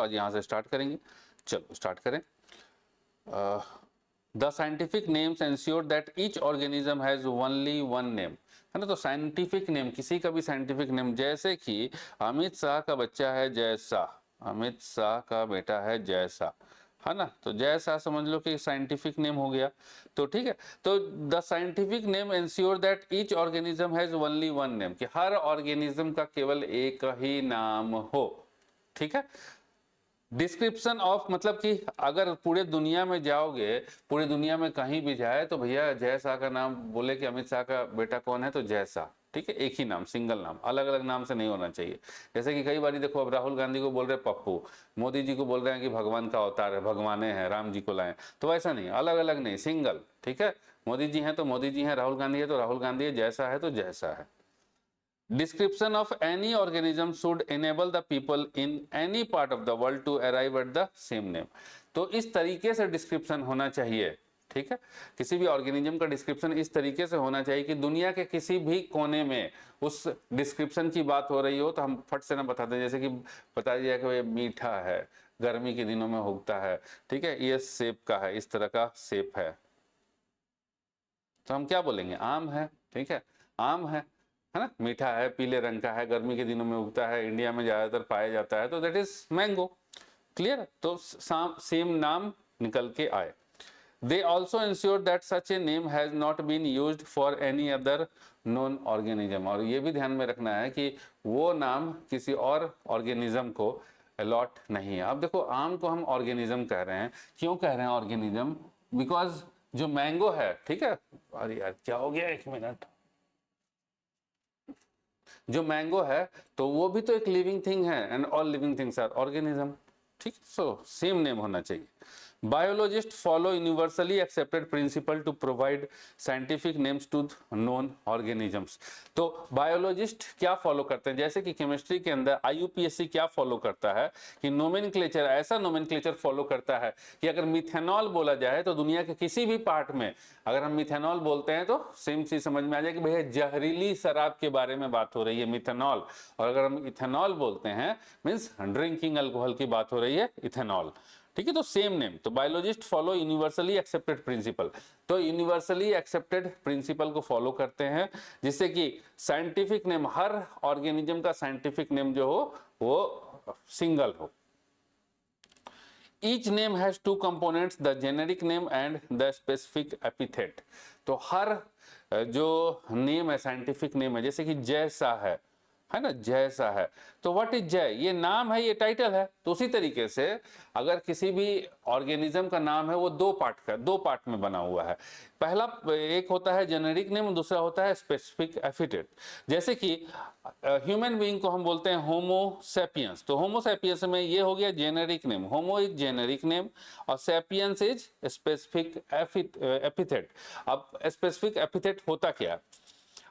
आज यहाँ से स्टार्ट करेंगे। चलो स्टार्ट करें। The scientific names ensure that each organism has only one name, है ना। तो साइंटिफिक नेम, किसी का भी साइंटिफिक नेम, जैसे कि अमित शाह का बच्चा है जय शाह, अमित शाह का बेटा है जय शाह, है ना। तो जय शाह समझ लो कि साइंटिफिक नेम हो गया। तो ठीक है, तो the scientific name ensure that each organism has only one name, कि हर ऑर्गेनिज्म का केवल एक ही नाम हो। ठीक है। डिस्क्रिप्शन ऑफ, मतलब कि अगर पूरे दुनिया में जाओगे, पूरी दुनिया में कहीं भी जाए तो भैया जय शाह का नाम बोले कि अमित शाह का बेटा कौन है, तो जय शाह। ठीक है, एक ही नाम, सिंगल नाम, अलग अलग नाम से नहीं होना चाहिए। जैसे कि कई बार देखो, अब राहुल गांधी को बोल रहे पप्पू, मोदी जी को बोल रहे हैं कि भगवान का अवतार है, भगवाने हैं, राम जी को लाए, तो वैसा नहीं, अलग अलग नहीं, सिंगल। ठीक है, मोदी जी हैं तो मोदी जी हैं, राहुल गांधी है तो राहुल गांधी है, जैसा है तो जैसा है। Description of any organism should enable the people in any part of the world to arrive at the same name. तो इस तरीके से डिस्क्रिप्शन होना चाहिए। ठीक है, किसी भी ऑर्गेनिज्म का डिस्क्रिप्शन इस तरीके से होना चाहिए कि दुनिया के किसी भी कोने में उस डिस्क्रिप्शन की बात हो रही हो तो हम फट से ना बता दें। जैसे कि बता दिया कि ये मीठा है, गर्मी के दिनों में उगता है, ठीक है, ये सेब का है, इस तरह का सेब है, तो हम क्या बोलेंगे, आम है। ठीक है, आम है ना, मीठा है, पीले रंग का है, गर्मी के दिनों में उगता है, इंडिया में ज्यादातर पाया जाता है, तो दैट इज मैंगो। क्लियर, तो सेम नाम निकल के आए। They also ensure that such a name has not been used for any other non organism, और ये भी ध्यान में रखना है कि वो नाम किसी और ऑर्गेनिज्म को अलॉट नहीं है। अब देखो, आम को हम ऑर्गेनिज्म कह रहे हैं, क्यों कह रहे हैं ऑर्गेनिज्म, बिकॉज जो मैंगो है, ठीक है, अरे यार क्या हो गया, एक मिनट, जो मैंगो है तो वो भी तो एक लिविंग थिंग है, and all living things are organism. ठीक, सो सेम नेम होना चाहिए। Biologist follow universally accepted principle to provide scientific names to known organisms. तो बायोलॉजिस्ट क्या फॉलो करते हैं, जैसे कि केमिस्ट्री के अंदर आईयूपीएससी क्या फॉलो करता है कि नोमेनक्लेचर, ऐसा नोमेनक्लेचर फॉलो करता है कि अगर मिथेनॉल बोला जाए तो दुनिया के किसी भी पार्ट में अगर हम मिथेनॉल बोलते हैं तो सेम चीज समझ में आ जाए कि भैया जहरीली शराब के बारे में बात हो रही है, मिथेनॉल। और अगर हम इथेनॉल बोलते हैं मीन्स ड्रिंकिंग अल्कोहल की बात हो रही है, इथेनॉल। ठीक है, तो सेम नेम। तो biologist follow universally accepted principal, तो यूनिवर्सली एक्सेप्टेड प्रिंसिपल को फॉलो करते हैं, जिससे कि साइंटिफिक नेम, हर ऑर्गेनिज्म का साइंटिफिक नेम जो हो वो सिंगल हो। Each name has two components, the generic name and the specific epithet। तो हर जो नेम है, साइंटिफिक नेम है, जैसे कि जय शाह है ना, जय शाह है, तो व्हाट इज जय, ये नाम है, ये टाइटल है। तो उसी तरीके से अगर किसी भी ऑर्गेनिज्म का नाम है वो दो पार्ट में बना हुआ है। पहला एक होता है जेनेरिक नेम, दूसरा होता है स्पेसिफिक एपिथेट। जैसे कि ह्यूमन बीइंग को हम बोलते हैं होमो सैपियंस, तो होमो सैपियंस में ये हो गया generic name, homo is generic name और सैपियंस इज स्पेसिफिक एपिथेट। अब स्पेसिफिक एपिथेट होता क्या है,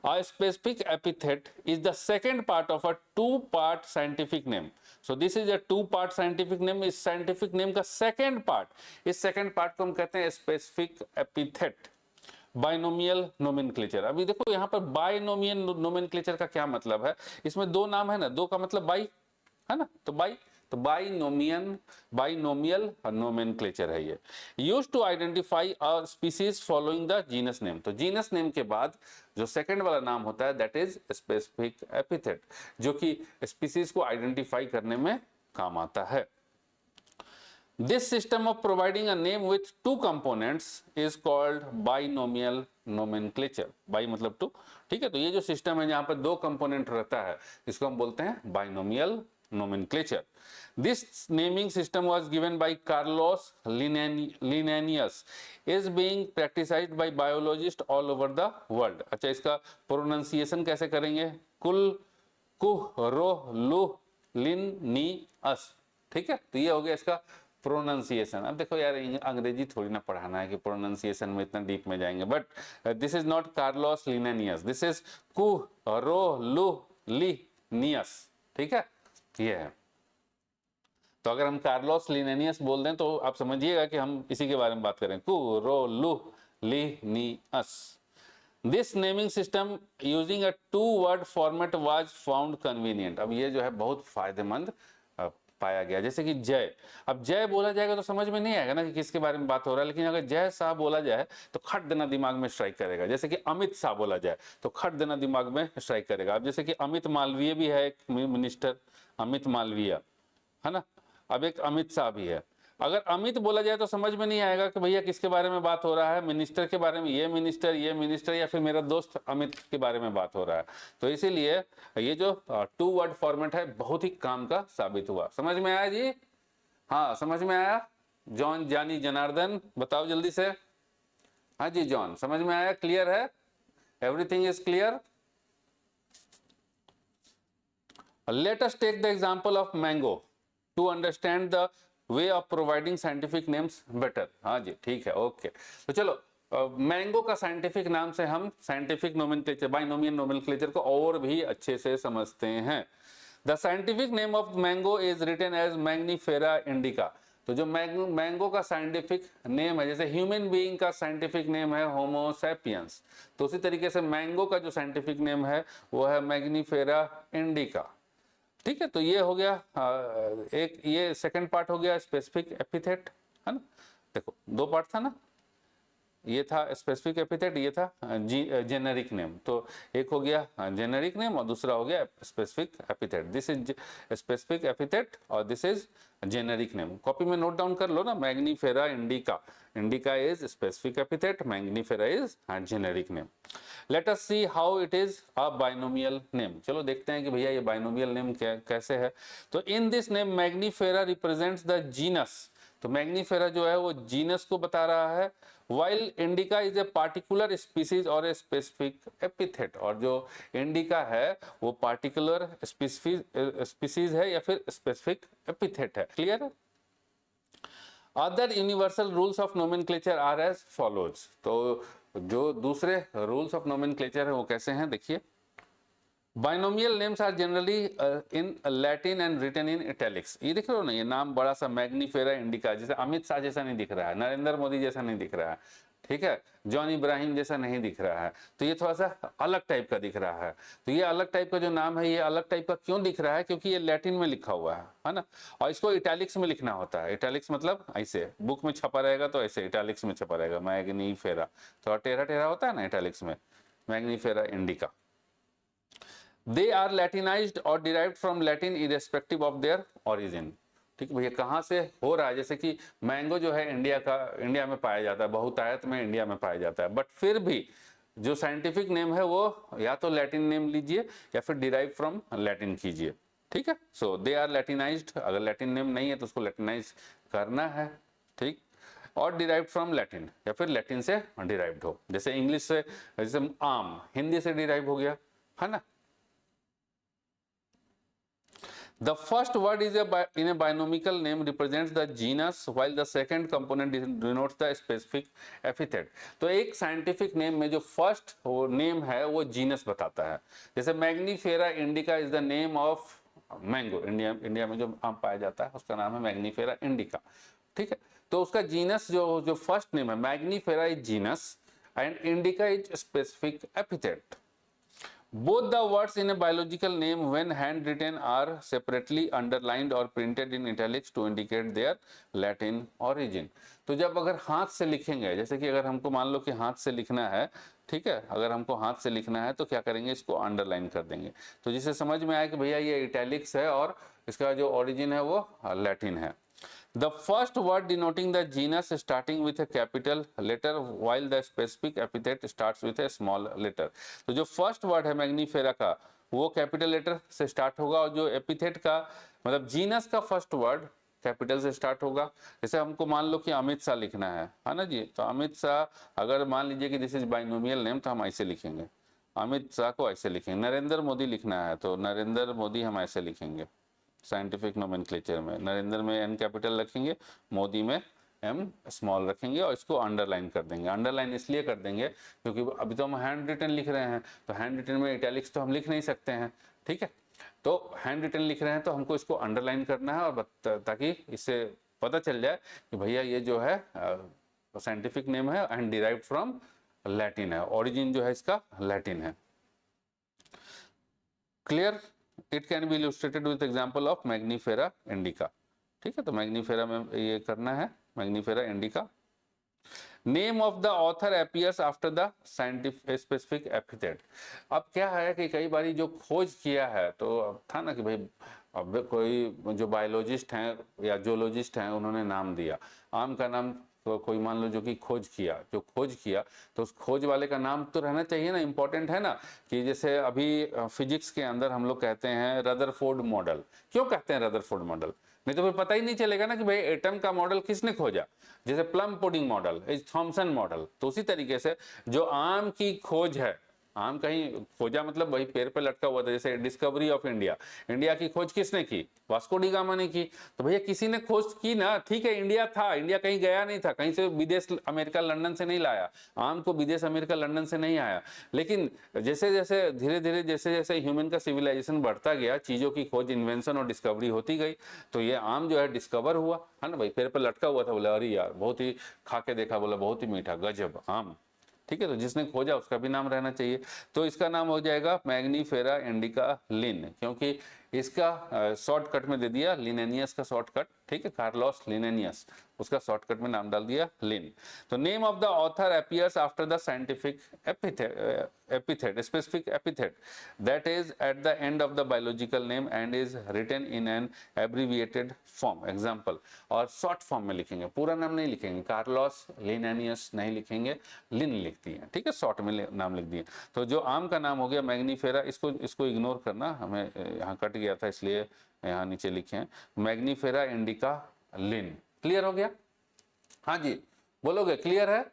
a specific epithet is the second part of a two-part scientific name। So this is a two-part scientific name, इस scientific name का second part, इस second part को हम कहते हैं specific epithet। बाइनोमियल नोमेनक्लेचर, अभी देखो यहाँ पर बाइनोमियल नोमेनक्लेचर का क्या मतलब है, इसमें दो नाम है ना, दो का मतलब बाई है ना, तो बाइनोमियल नोमेनक्लेचर है ये, used to identify a species following the genus name. तो जीनस नेम के बाद जो सेकंड वाला नाम होता है दैट इज स्पेसिफिक एपिथेट, जो कि स्पीसीज को आइडेंटिफाई करने में काम आता है। This system of providing a name with two components is called binomial nomenclature। By मतलब टू, ठीक है, तो ये जो सिस्टम है जहां पर दो कंपोनेंट रहता है इसको हम बोलते हैं binomial nomenclature। This naming system was given by Carlos Linnaeus, is being practiced by biologists all over the world। अच्छा, इसका प्रोनाउंसिएशन कैसे करेंगे, कुल कुह रो लू लिन नी अस। ठीक है, तो ये हो गया इसका प्रोनाउंसिएशन। अब देखो यार, अंग्रेजी थोड़ी ना पढ़ाना है कि प्रोनाउंसिएशन में इतना डीप में जाएंगे, but this is not Carlos Linnaeus, this is Carolus ली नियस। ठीक है, ये है। तो अगर हम कार्लोस लिनेनियस बोल दें तो आप समझिएगा कि हम इसी के बारे में बात करें, Carolus Linnaeus. This naming system using a two word format was found convenient. अब ये जो है बहुत फायदेमंद पाया गया। जैसे कि जय, अब जय बोला जाएगा तो समझ में नहीं आएगा ना कि किसके बारे में बात हो रहा है, लेकिन अगर जय शाह बोला जाए तो खट देना दिमाग में स्ट्राइक करेगा। जैसे कि अमित शाह बोला जाए तो खट देना दिमाग में स्ट्राइक करेगा। अब जैसे कि अमित मालवीय भी है एक मिनिस्टर, अमित मालवीय है ना, अब एक अमित शाह भी है। अगर अमित बोला जाए तो समझ में नहीं आएगा कि भैया किसके बारे में बात हो रहा है, मिनिस्टर के बारे में, ये मिनिस्टर या फिर मेरा दोस्त अमित के बारे में बात हो रहा है। तो इसीलिए ये जो 2 वर्ड फॉर्मेट है बहुत ही काम का साबित हुआ। समझ में आया जी? हाँ समझ में आया। जॉन, जानी, जनार्दन बताओ जल्दी से। हाँ जी जॉन, समझ में आया? क्लियर है? Everything is clear? Let us take the example of mango to understand the way of providing scientific names better। हाँ जी ठीक है, ओके। तो चलो मैंगो का साइंटिफिक नाम से हम साइंटिफिक नोमेनक्लेचर, बाइनोमियल नोमेनक्लेचर को और भी अच्छे से समझते हैं। The scientific name of mango is written as Mangifera indica. तो जो मैंगो का साइंटिफिक नेम है, जैसे ह्यूमन बीइंग का साइंटिफिक नेम है होमो सैपियंस, तो उसी तरीके से मैंगो का जो साइंटिफिक नेम है वो है मैग्नीफेरा इंडिका। ठीक है, तो ये हो गया एक, ये सेकंड पार्ट हो गया स्पेसिफिक एपिथेट, है ना। देखो 2 पार्ट था ना, ये था स्पेसिफिक एपिथेट, ये था जेनेरिक नेम। तो एक हो गया जेनेरिक नेम और दूसरा हो गया specific epithet. This is specific epithet और this is generic name. Copy में नोट डाउन कर लो ना, Mangifera indica, indica is specific epithet, Mangifera is generic name. Let us see how it is a binomial name. चलो देखते हैं कि भैया ये बाइनोमियल नेम कैसे है। तो in this name Mangifera represents the genus. तो मैग्नीफेरा जो है वो जीनस को बता रहा है, while indica is a particular species और ए स्पेसिफिक एपिथेट। और जो इंडिका है वो पार्टिकुलर स्पीसीज है या फिर स्पेसिफिक एपिथेट है। क्लियर है? Other universal rules of nomenclature are as follows. तो जो दूसरे रूल्स ऑफ नोमेनक्लेचर है वो कैसे हैं, देखिए। Binomial names are generally in Latin and written in italics. ये देख रहे हो ना, ये नाम बड़ा सा मैग्नीफेरा इंडिका, जैसे अमित शाह जैसा नहीं दिख रहा है, नरेंद्र मोदी जैसा नहीं दिख रहा है, ठीक है, जॉन इब्राहिम जैसा नहीं दिख रहा है। तो ये थोड़ा सा अलग टाइप का दिख रहा है। तो ये अलग टाइप का जो नाम है, ये अलग टाइप का क्यों दिख रहा है? क्योंकि ये लैटिन में लिखा हुआ है ना, और इसको इटैलिक्स में लिखना होता है। इटैलिक्स मतलब ऐसे बुक में छपा रहेगा तो ऐसे इटैलिक्स में छपा रहेगा, मैग्नीफेरा। थोड़ा टेढ़ा टेढ़ा होता है ना इटैलिक्स में, Mangifera indica. They are Latinized or derived from Latin irrespective of their origin। ठीक है भैया, कहाँ से हो रहा है? जैसे कि मैंगो जो है इंडिया में पाया जाता है, बहुतायत में इंडिया में पाया जाता है, बट फिर भी जो साइंटिफिक नेम है वो या तो लैटिन नेम लीजिए या फिर डिराइव फ्रॉम लैटिन कीजिए। ठीक है, सो दे आर लैटिनाइज्ड। अगर लैटिन नेम नहीं है तो उसको लैटिनाइज करना है, ठीक, और डिराइव्ड फ्रॉम लैटिन या फिर लैटिन से डिराइव्ड हो। जैसे इंग्लिश से, जैसे आम हिंदी से डिराइव हो गया, है ना। The first word is in a binomial name represents the genus, while the second component denotes the specific epithet। तो एक साइंटिफिक नेम में जो फर्स्ट नेम है वो जीनस बताता है। जैसे Mangifera indica is the name of mango, India में जो आम पाया जाता है उसका नाम है मैग्नीफेरा इंडिका। ठीक है, तो उसका जीनस जो फर्स्ट नेम है Mangifera is genus and indica is specific epithet. Both the words in a biological name when handwritten are separately underlined or printed in italics to indicate their Latin origin। तो जब अगर हाथ से लिखेंगे, जैसे कि अगर हमको मान लो कि हाथ से लिखना है, ठीक है, अगर हमको हाथ से लिखना है तो क्या करेंगे, इसको अंडरलाइन कर देंगे। तो जिससे समझ में आया कि भैया ये इटैलिक्स है और इसका जो ओरिजिन है वो लैटिन है। The first word denoting the genus starting with a capital letter while the specific epithet starts with a small letter। तो जो फर्स्ट वर्ड है मैग्नीफेरा का वो कैपिटल लेटर से स्टार्ट होगा और जो एपिथेट का मतलब जीनस का फर्स्ट वर्ड कैपिटल से स्टार्ट होगा। जैसे हमको मान लो कि अमित शाह लिखना है ना जी, तो अमित शाह अगर मान लीजिए कि दिस इज बाइनोमियल नेम तो हम ऐसे लिखेंगे, अमित शाह को ऐसे लिखेंगे। नरेंद्र मोदी लिखना है तो नरेंद्र मोदी हम ऐसे लिखेंगे। साइंटिफिक नोमेनक्लेचर में नरेंद्र में एन कैपिटल रखेंगे, मोदी में एम स्मॉल रखेंगे और इसको अंडरलाइन कर देंगे। अंडरलाइन इसलिए कर देंगे क्योंकि अभी तो हम हैंड रिटन लिख रहे हैं, तो हैंड रिटन में इटैलिक्स तो हम लिख नहीं सकते हैं, ठीक है। तो हैंड रिटन लिख रहे हैं तो हमको इसको अंडरलाइन करना है और ताकि इससे पता चल जाए कि भैया ये जो है साइंटिफिक नेम है एंड डिराइव्ड फ्रॉम लैटिन है, ओरिजिन जो है इसका लैटिन है। Clear? It can be illustrated with example of Mangifera indica. ठीक है, तो मैग्नीफेरा में ये करना है, Mangifera indica. Name of the author appears after the scientific specific epithet. अब क्या है कि कई बारी जो खोज किया है, तो अब था ना कि भाई अब कोई जो बायोलॉजिस्ट हैं या जोलॉजिस्ट हैं उन्होंने नाम दिया, आम का नाम तो कोई मान लो जो कि खोज किया तो उस खोज वाले का नाम तो रहना चाहिए ना, इंपॉर्टेंट है ना। कि जैसे अभी फिजिक्स के अंदर हम लोग कहते हैं रदरफोर्ड मॉडल, क्यों कहते हैं रदरफोर्ड मॉडल? नहीं तो फिर पता ही नहीं चलेगा ना कि भाई एटम का मॉडल किसने खोजा। जैसे plum pudding model is Thompson model, तो उसी तरीके से जो आम की खोज है, आम कहीं खोजा मतलब वही पेड़ पे लटका हुआ था। जैसे डिस्कवरी ऑफ इंडिया, इंडिया की खोज किसने की? वास्को डी गामा ने की। तो भैया किसी ने खोज की ना, ठीक है, इंडिया था, इंडिया कहीं गया नहीं था, कहीं से विदेश अमेरिका लंदन से नहीं लाया, आम को विदेश अमेरिका लंदन से नहीं आया। लेकिन जैसे जैसे धीरे धीरे जैसे जैसे ह्यूमन का सिविलाइजेशन बढ़ता गया, चीजों की खोज, इन्वेंशन और डिस्कवरी होती गई, तो ये आम जो है डिस्कवर हुआ, है ना भाई। पेड़ पर लटका हुआ था, बोला अरे यार बहुत ही, खा के देखा, बोला बहुत ही मीठा, गजब आम। ठीक है, तो जिसने खोजा उसका भी नाम रहना चाहिए। तो इसका नाम हो जाएगा मैग्नीफेरा इंडिका लिन, क्योंकि इसका शॉर्टकट में दे दिया लिनेनियस का शॉर्टकट। ठीक है, कार्लोस लिनेनियस, उसका शॉर्टकट में नाम डाल दिया लिन। तो name of the author appears after the scientific epithet, specific epithet that is at the end of the biological name and is written in an abbreviated form. Example, और short form में लिखेंगे, पूरा नाम नहीं लिखेंगे, कार्लोस लिनेनियस नहीं लिखेंगे, लिन लिख दिए। ठीक है, शॉर्ट में नाम लिख दिए। तो जो आम का नाम हो गया मैग्नीफेरा, इसको इग्नोर करना, हमें यहाँ कट गया था इसलिए यहाँ नीचे लिखे हैं मैग्नीफेरा इंडिका लिन। क्लियर हो गया? हाँ जी, बोलोगे क्लियर है?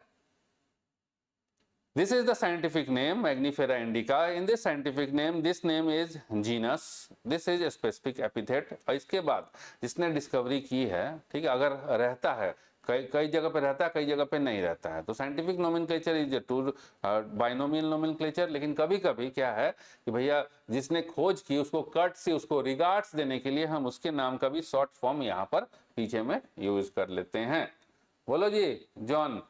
This is the scientific name Magnifera indica. In this scientific name, this name is genus. This is a specific epithet. और इसके बाद जिसने डिस्कवरी की है, ठीक है, अगर रहता है, कई जगह पे रहता है, कई जगह पे नहीं रहता है, तो scientific nomenclature is to binomial nomenclature. लेकिन कभी कभी क्या है कि भैया जिसने खोज की उसको कट से उसको रिगार्ड्स देने के लिए हम उसके नाम का भी शॉर्ट फॉर्म यहाँ पर पीछे में यूज कर लेते हैं। बोलो जी John.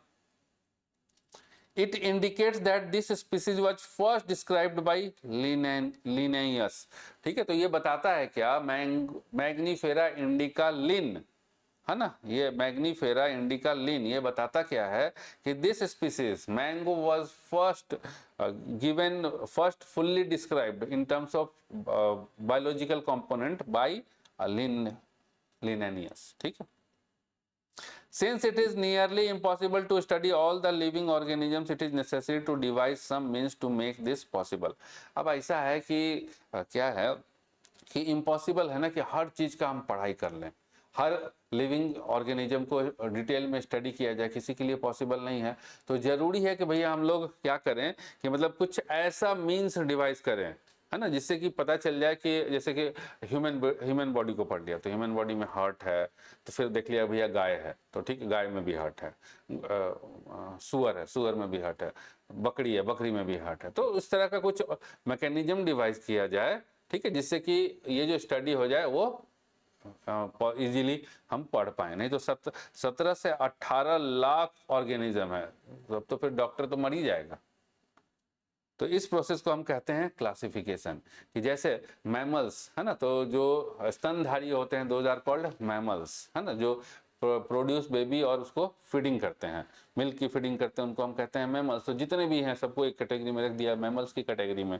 It indicates that this species was first described by Linnaeus. ठीक है, तो ये बताता है क्या, मैग्नीफेरा इंडिका लिन, है ना, ये मैग्नीफेरा इंडिका लिन ये बताता क्या है कि this species mango was first fully described in terms of biological component by Linnaeus. ठीक है, Since it is nearly impossible to study all the living organisms, it is necessary to devise some means to make this possible. अब ऐसा है कि क्या है कि impossible है ना कि हर चीज का हम पढ़ाई कर लें, हर लिविंग ऑर्गेनिज्म को डिटेल में स्टडी किया जाए, किसी के लिए पॉसिबल नहीं है। तो जरूरी है कि भैया हम लोग क्या करें कि मतलब कुछ ऐसा मीन्स डिवाइस करें, है ना, जिससे कि पता चल जाए कि जैसे कि ह्यूमन बॉडी को पढ़ लिया तो ह्यूमन बॉडी में हार्ट है, तो फिर देख लिया भैया गाय है, तो ठीक है गाय में भी हार्ट है, सुअर है, सुअर में भी हार्ट है, बकरी है, बकरी में भी हार्ट है। तो इस तरह का कुछ मैकेनिज्म डिवाइस किया जाए, ठीक है, जिससे कि ये जो स्टडी हो जाए वो इजीली हम पढ़ पाए। नहीं तो 17 से 18 लाख ऑर्गेनिज्म है, तब तो फिर डॉक्टर तो मर ही जाएगा। तो इस प्रोसेस को हम कहते हैं क्लासिफिकेशन। कि जैसे मैमल्स है ना, तो जो स्तनधारी होते हैं दोज आर कॉल्ड मैमल्स, है ना, जो प्रोड्यूस बेबी और उसको फीडिंग करते हैं, मिल्क की फीडिंग करते हैं, उनको हम कहते हैं मैमल्स। तो जितने भी हैं सबको एक कैटेगरी में रख दिया, मैमल्स की कैटेगरी में।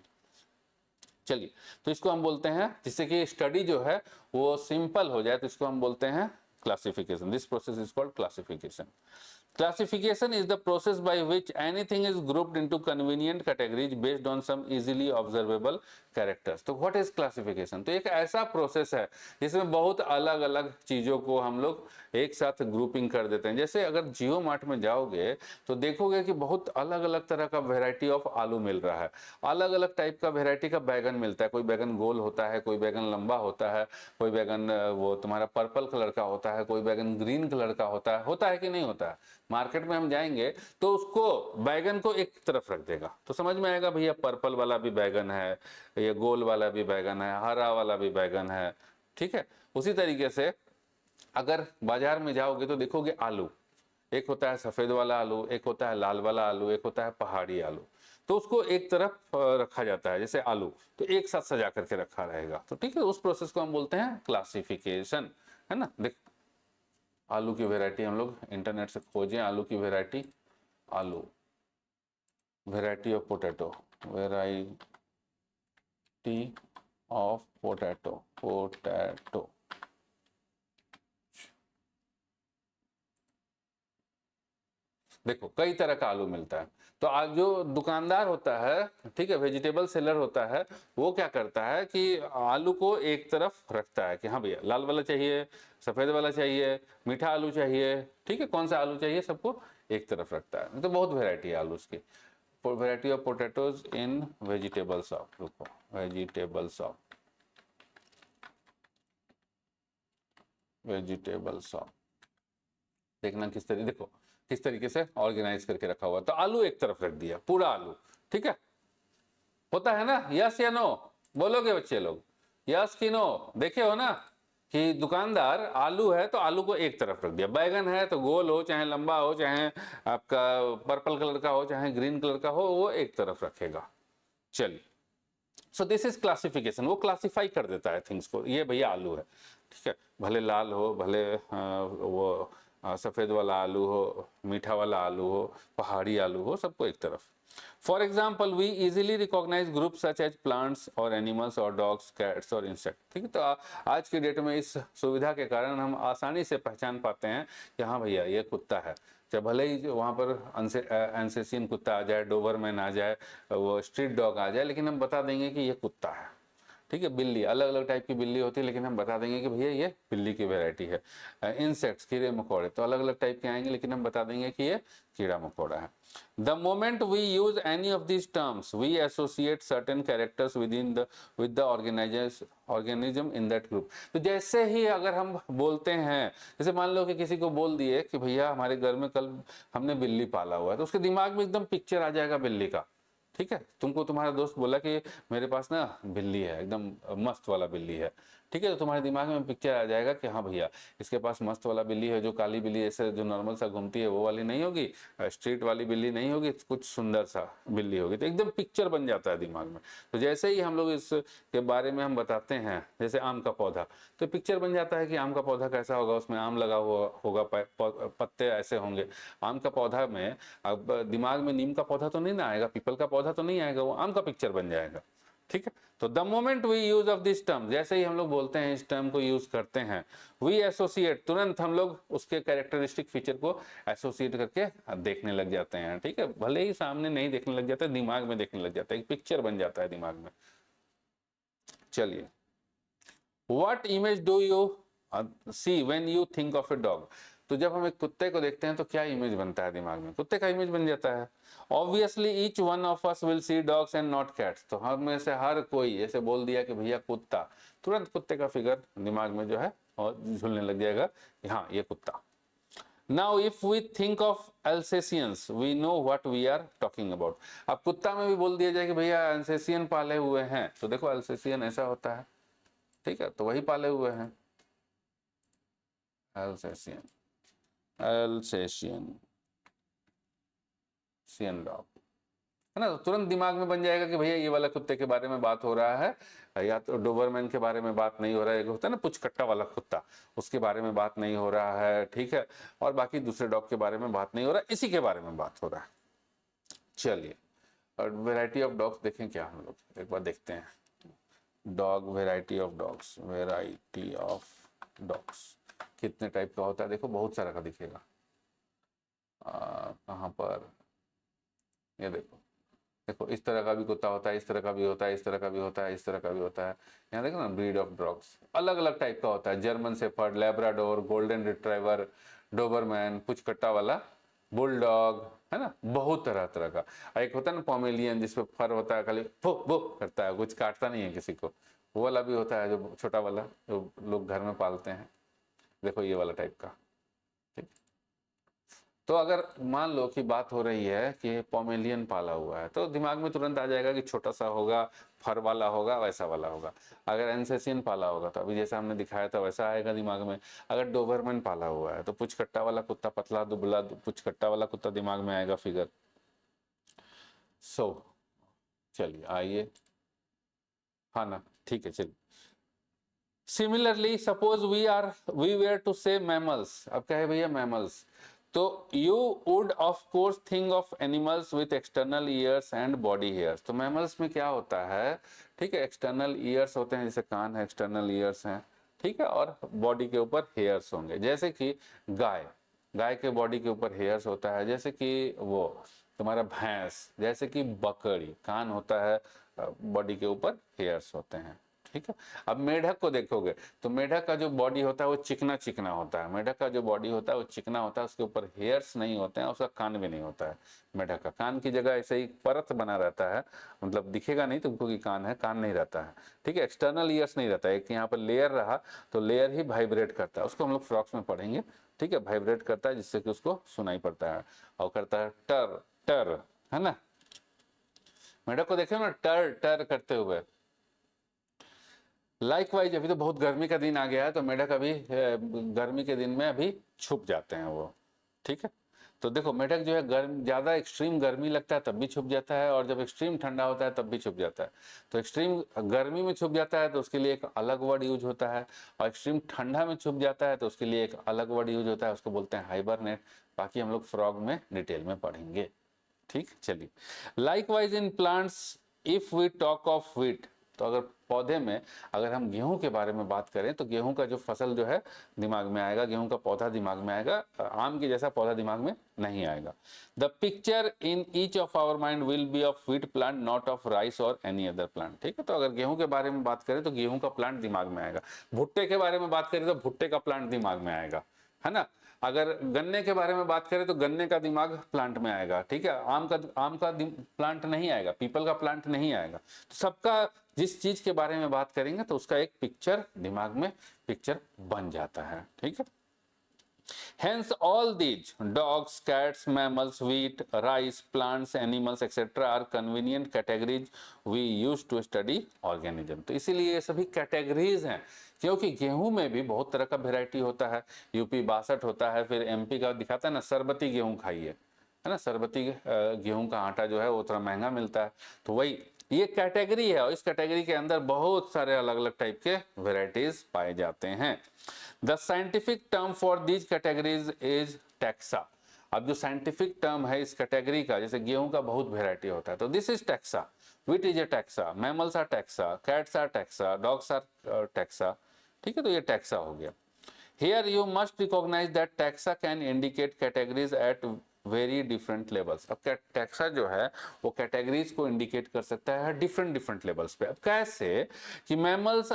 चलिए, तो इसको हम बोलते हैं, जिससे कि स्टडी जो है वो सिंपल हो जाए, तो इसको हम बोलते हैं classification. This process is called classification. Classification is the process by which anything is grouped into convenient categories based on some easily observable characters. तो what is classification? तो एक ऐसा प्रोसेस है जिसमें बहुत अलग अलग चीज़ों को हम लोग एक साथ ग्रुपिंग कर देते हैं। जैसे अगर जियो मार्ट में जाओगे तो देखोगे कि बहुत अलग अलग तरह का वेराइटी ऑफ आलू मिल रहा है, अलग अलग टाइप का वेराइटी का बैगन मिलता है। कोई बैगन गोल होता है, कोई बैगन लंबा होता है, कोई बैगन वो तुम्हारा पर्पल कलर का होता है, कोई बैगन ग्रीन कलर का होता है कि नहीं होता है। मार्केट में हम जाएंगे तो उसको बैगन को एक तरफ रख देगा, तो समझ में आएगा भैया पर्पल वाला भी बैगन है, ये गोल वाला भी बैगन है, हरा वाला भी बैगन है। ठीक है, उसी तरीके से अगर बाजार में जाओगे तो देखोगे आलू, एक होता है सफेद वाला आलू, एक होता है लाल वाला आलू, एक होता है पहाड़ी आलू। तो उसको एक तरफ रखा जाता है, जैसे आलू तो एक साथ सजा करके रखा रहेगा, तो ठीक है, उस प्रोसेस को हम बोलते हैं क्लासिफिकेशन, है ना। देख आलू की वैरायटी हम लोग इंटरनेट से खोजें, आलू की वैरायटी, आलू variety of potato, variety of potato, potato, देखो कई तरह का आलू मिलता है। तो आज जो दुकानदार होता है, ठीक है, वेजिटेबल सेलर होता है, वो क्या करता है कि आलू को एक तरफ रखता है कि हाँ भैया लाल वाला चाहिए, सफेद वाला चाहिए, मीठा आलू चाहिए, ठीक है, कौन सा आलू चाहिए, सबको एक तरफ रखता है। तो बहुत वेरायटी है आलू की। Variety of potatoes in vegetable shop, रुको, वेजिटेबल शॉप, वेजिटेबल शॉप, देखना किस तरीके, देखो किस तरीके से ऑर्गेनाइज करके रखा हुआ है। तो आलू एक तरफ रख दिया, पूरा आलू, ठीक है, होता है ना, यस या नो, बोलोगे बच्चे लोग, यस कि नो। देखे हो ना कि दुकानदार आलू है तो आलू को एक तरफ रख दिया, बैगन है तो गोल हो चाहे लंबा हो, चाहे आपका पर्पल कलर का हो चाहे ग्रीन कलर का हो, वो एक तरफ रखेगा। चलिए, सो दिस इज क्लासिफिकेशन, वो क्लासिफाई कर देता है थिंग्स को, ये भैया आलू है, ठीक है, भले लाल हो, भले वो सफ़ेद वाला आलू हो, मीठा वाला आलू हो, पहाड़ी आलू हो, सबको एक तरफ। For example we easily recognize group such as plants or animals or dogs, cats or insect, ठीक है। तो आज की डेट में इस सुविधा के कारण हम आसानी से पहचान पाते हैं कि हाँ भैया ये कुत्ता है, चाहे भले ही वहाँ पर एंसेसियन कुत्ता आ जाए, डोबरमैन आ जाए, वो स्ट्रीट डॉग आ जाए, लेकिन हम बता देंगे कि ये कुत्ता है, ठीक है। बिल्ली, अलग अलग टाइप की बिल्ली होती है, लेकिन हम बता देंगे कि भैया ये बिल्ली की वैरायटी है। इंसेक्ट्स, कीड़े मकोड़े, तो अलग अलग टाइप के आएंगे, लेकिन हम बता देंगे कि ये कीड़ा मकोड़ा है। The moment we use any of these terms we associate certain characters with the organism in that group. तो जैसे ही अगर हम बोलते हैं, जैसे मान लो कि किसी को बोल दिए कि भैया हमारे घर में कल हमने बिल्ली पाला हुआ है, तो उसके दिमाग में एकदम पिक्चर आ जाएगा बिल्ली का, ठीक है। तुमको तुम्हारा दोस्त बोला कि मेरे पास ना बिल्ली है, एकदम मस्त वाला बिल्ली है, ठीक है, तो तुम्हारे दिमाग में पिक्चर आ जाएगा कि हाँ भैया इसके पास मस्त वाला बिल्ली है, जो काली बिल्ली ऐसे जो नॉर्मल सा घूमती है वो वाली नहीं होगी, स्ट्रीट वाली बिल्ली नहीं होगी, कुछ सुंदर सा बिल्ली होगी, तो एकदम पिक्चर बन जाता है दिमाग में। तो जैसे ही हम लोग इसके बारे में हम बताते हैं, जैसे आम का पौधा, तो पिक्चर बन जाता है कि आम का पौधा कैसा होगा, उसमें आम लगा हुआ होगा, पत्ते ऐसे होंगे। आम का पौधा में अब दिमाग में नीम का पौधा तो नहीं ना आएगा, पीपल का पौधा तो नहीं आएगा, वो आम का पिक्चर बन जाएगा, ठीक है। तो the moment we use of this term, जैसे ही हम लोग बोलते हैं, इस टर्म को यूज करते हैं, वी एसोसिएट, तुरंत हम लोग उसके कैरेक्टरिस्टिक फीचर को एसोसिएट करके देखने लग जाते हैं, ठीक है। भले ही सामने नहीं देखने लग जाता है, दिमाग में देखने लग जाता है, एक पिक्चर बन जाता है दिमाग में। चलिए, What image do you see when you think of a dog? तो जब हम एक कुत्ते को देखते हैं तो क्या इमेज बनता है दिमाग में, कुत्ते का इमेज बन जाता है। Obviously each one of us will see dogs and not cats, तो हम में से हर कोई ऐसे बोल दिया कि भैया कुत्ता, तुरंत कुत्ते का फिगर दिमाग में जो है और झूलने लग जाएगा कि हाँ ये कुत्ता। Now if we think of Alsatians we know what we are talking about. अब कुत्ता में भी बोल दिया जाए कि भैया एल्सेशियन पाले हुए हैं, तो देखो एल्सेशियन ऐसा होता है, ठीक है, तो वही पाले हुए हैं, एल्सेशियन, एल्सेशियन सियन डॉग, है ना। तो तुरंत दिमाग में बन जाएगा कि भैया ये वाला कुत्ते के बारे में बात हो रहा है, या तो डोबरमैन के बारे में बात नहीं हो रहा है, एक होता है ना पुचकट्टा वाला कुत्ता, उसके बारे में बात नहीं हो रहा है, ठीक है, और बाकी दूसरे डॉग के बारे में बात नहीं हो रहा है, इसी के बारे में बात हो रहा है। चलिए, और वेराइटी ऑफ डॉग्स देखें क्या हम लोग एक बार देखते हैं। Dog, variety of dogs, variety of dogs कितने टाइप का होता है, देखो बहुत सारा का दिखेगा। कहाँ पर, ये देखो, देखो इस तरह का भी कुत्ता होता है, इस तरह का भी होता है, इस तरह का भी होता है, इस तरह का भी होता है। यहाँ देखो ना, ब्रीड ऑफ डॉग्स अलग अलग टाइप का होता है, German shepherd, Labrador, golden retriever, Doberman, पुचकट्टा वाला, बुलडॉग, है ना, बहुत तरह तरह का। एक होता है ना पोमेलियन, जिसपे फर होता है, खाली फो वो करता है, कुछ काटता नहीं है किसी को, वो वाला भी होता है, जो छोटा वाला जो लोग घर में पालते हैं, देखो ये वाला टाइप का, ठीक। तो अगर मान लो कि बात हो रही है कि पोमेलियन पाला हुआ है, तो दिमाग में तुरंत आ जाएगा कि छोटा सा होगा, फर वाला होगा, वैसा वाला होगा। अगर एल्सेशियन पाला होगा तो अभी जैसा हमने दिखाया था वैसा आएगा दिमाग में। अगर डोबरमैन पाला हुआ है तो पुचकट्टा वाला कुत्ता, पतला दुबला पुचकट्टा वाला कुत्ता दिमाग में आएगा फिगर। सो चलिए आइए, हाँ ना, ठीक है चलिए। Similarly suppose we were to say mammals, अब क्या है भैया मैमल्स, तो you would of course think of animals with external ears and body hairs. तो मैमल्स में क्या होता है, ठीक है, एक्सटर्नल ईयर्स होते हैं, जैसे कान है, एक्सटर्नल ईयर्स हैं, ठीक है, और बॉडी के ऊपर हेयर्स होंगे, जैसे कि गाय, गाय के बॉडी के ऊपर हेयर्स होता है, जैसे कि वो तुम्हारा भैंस, जैसे कि बकरी, कान होता है, बॉडी के ऊपर हेयर्स होते हैं, ठीक है। अब मेढक को देखोगे तो मेढक का जो बॉडी होता है वो चिकना चिकना होता है, मेढक का जो बॉडी होता है वो चिकना होता है, उसके ऊपर हेयर्स नहीं होते हैं, उसका कान भी नहीं होता है। मेढक का कान की जगह ऐसे ही परत बना रहता है, मतलब दिखेगा नहीं तुमको कि कान है, कान नहीं रहता है, ठीक है, एक्सटर्नल ईयर्स नहीं रहता है, एक यहाँ पर लेयर रहा तो लेयर ही वाइब्रेट करता है, उसको हम लोग फ्रॉक्स में पढ़ेंगे, ठीक है, वाइब्रेट करता है जिससे कि उसको सुनाई पड़ता है, और करता है टर टर, है ना। मेढक को देखे ना टर टर करते हुए। लाइकवाइज अभी तो बहुत गर्मी का दिन आ गया है, तो मेढक अभी गर्मी के दिन में अभी छुप जाते हैं वो, ठीक है। तो देखो मेढक जो है गर्म, ज्यादा एक्सट्रीम गर्मी लगता है तब भी छुप जाता है, और जब एक्सट्रीम ठंडा होता है तब भी छुप जाता है। तो एक्सट्रीम गर्मी में छुप जाता है तो उसके लिए एक अलग वर्ड यूज होता है, और एक्सट्रीम ठंडा में छुप जाता है तो उसके लिए एक अलग वर्ड यूज होता है, उसको बोलते हैं हाइबरनेट। बाकी हम लोग फ्रॉग में डिटेल में पढ़ेंगे, ठीक। चलिए, likewise in plants if we talk of wheat, तो अगर पौधे में अगर हम गेहूं के बारे में बात करें तो गेहूं का जो फसल जो है दिमाग में आएगा, गेहूं का पौधा दिमाग में आएगा, आम के जैसा पौधा दिमाग में नहीं आएगा। The picture in each of our mind will be of wheat plant, not of rice or any other plant, ठीक है। तो अगर गेहूं के बारे में बात करें तो गेहूं का प्लांट दिमाग में आएगा, भुट्टे के बारे में बात करें तो भुट्टे का प्लांट दिमाग में आएगा, है ना। अगर गन्ने के बारे में बात करें तो गन्ने का दिमाग प्लांट में आएगा, ठीक है। आम का प्लांट नहीं आएगा, पीपल का प्लांट नहीं आएगा। तो सबका जिस चीज के बारे में बात करेंगे तो उसका एक पिक्चर दिमाग में पिक्चर बन जाता है, ठीक है। Hence, all these dogs, cats, mammals, wheat, rice, plants, animals, etc. are convenient categories we use to study organism. तो इसीलिए ये सभी कैटेगरीज हैं, क्योंकि गेहूं में भी बहुत तरह का वेराइटी होता है, यूपी 62 होता है, फिर एमपी का दिखाता है ना सरबती गेहूं खाइए, है ना, सरबती गेहूं का आटा जो है वो थोड़ा महंगा मिलता है। तो वही ये कैटेगरी है, और इस कैटेगरी के अंदर बहुत सारे अलग अलग टाइप के वेराइटीज पाए जाते हैं। The scientific term for these categories is taxa. अब जो साइंटिफिक टर्म है इस कैटेगरी का, जैसे गेहूं का बहुत वेराइटी होता है, तो this is taxa, wheat is a taxa, mammals are taxa, cats are taxa, dogs are taxa, ठीक है। तो ये टैक्सा हो गया। Here you must recognize that taxa can indicate categories at very different levels. अब टैक्सा जो है वो कैटेगरीज को इंडिकेट कर सकता है डिफरेंट डिफरेंट लेवल्स पे। अब कैसे कि मैमल्स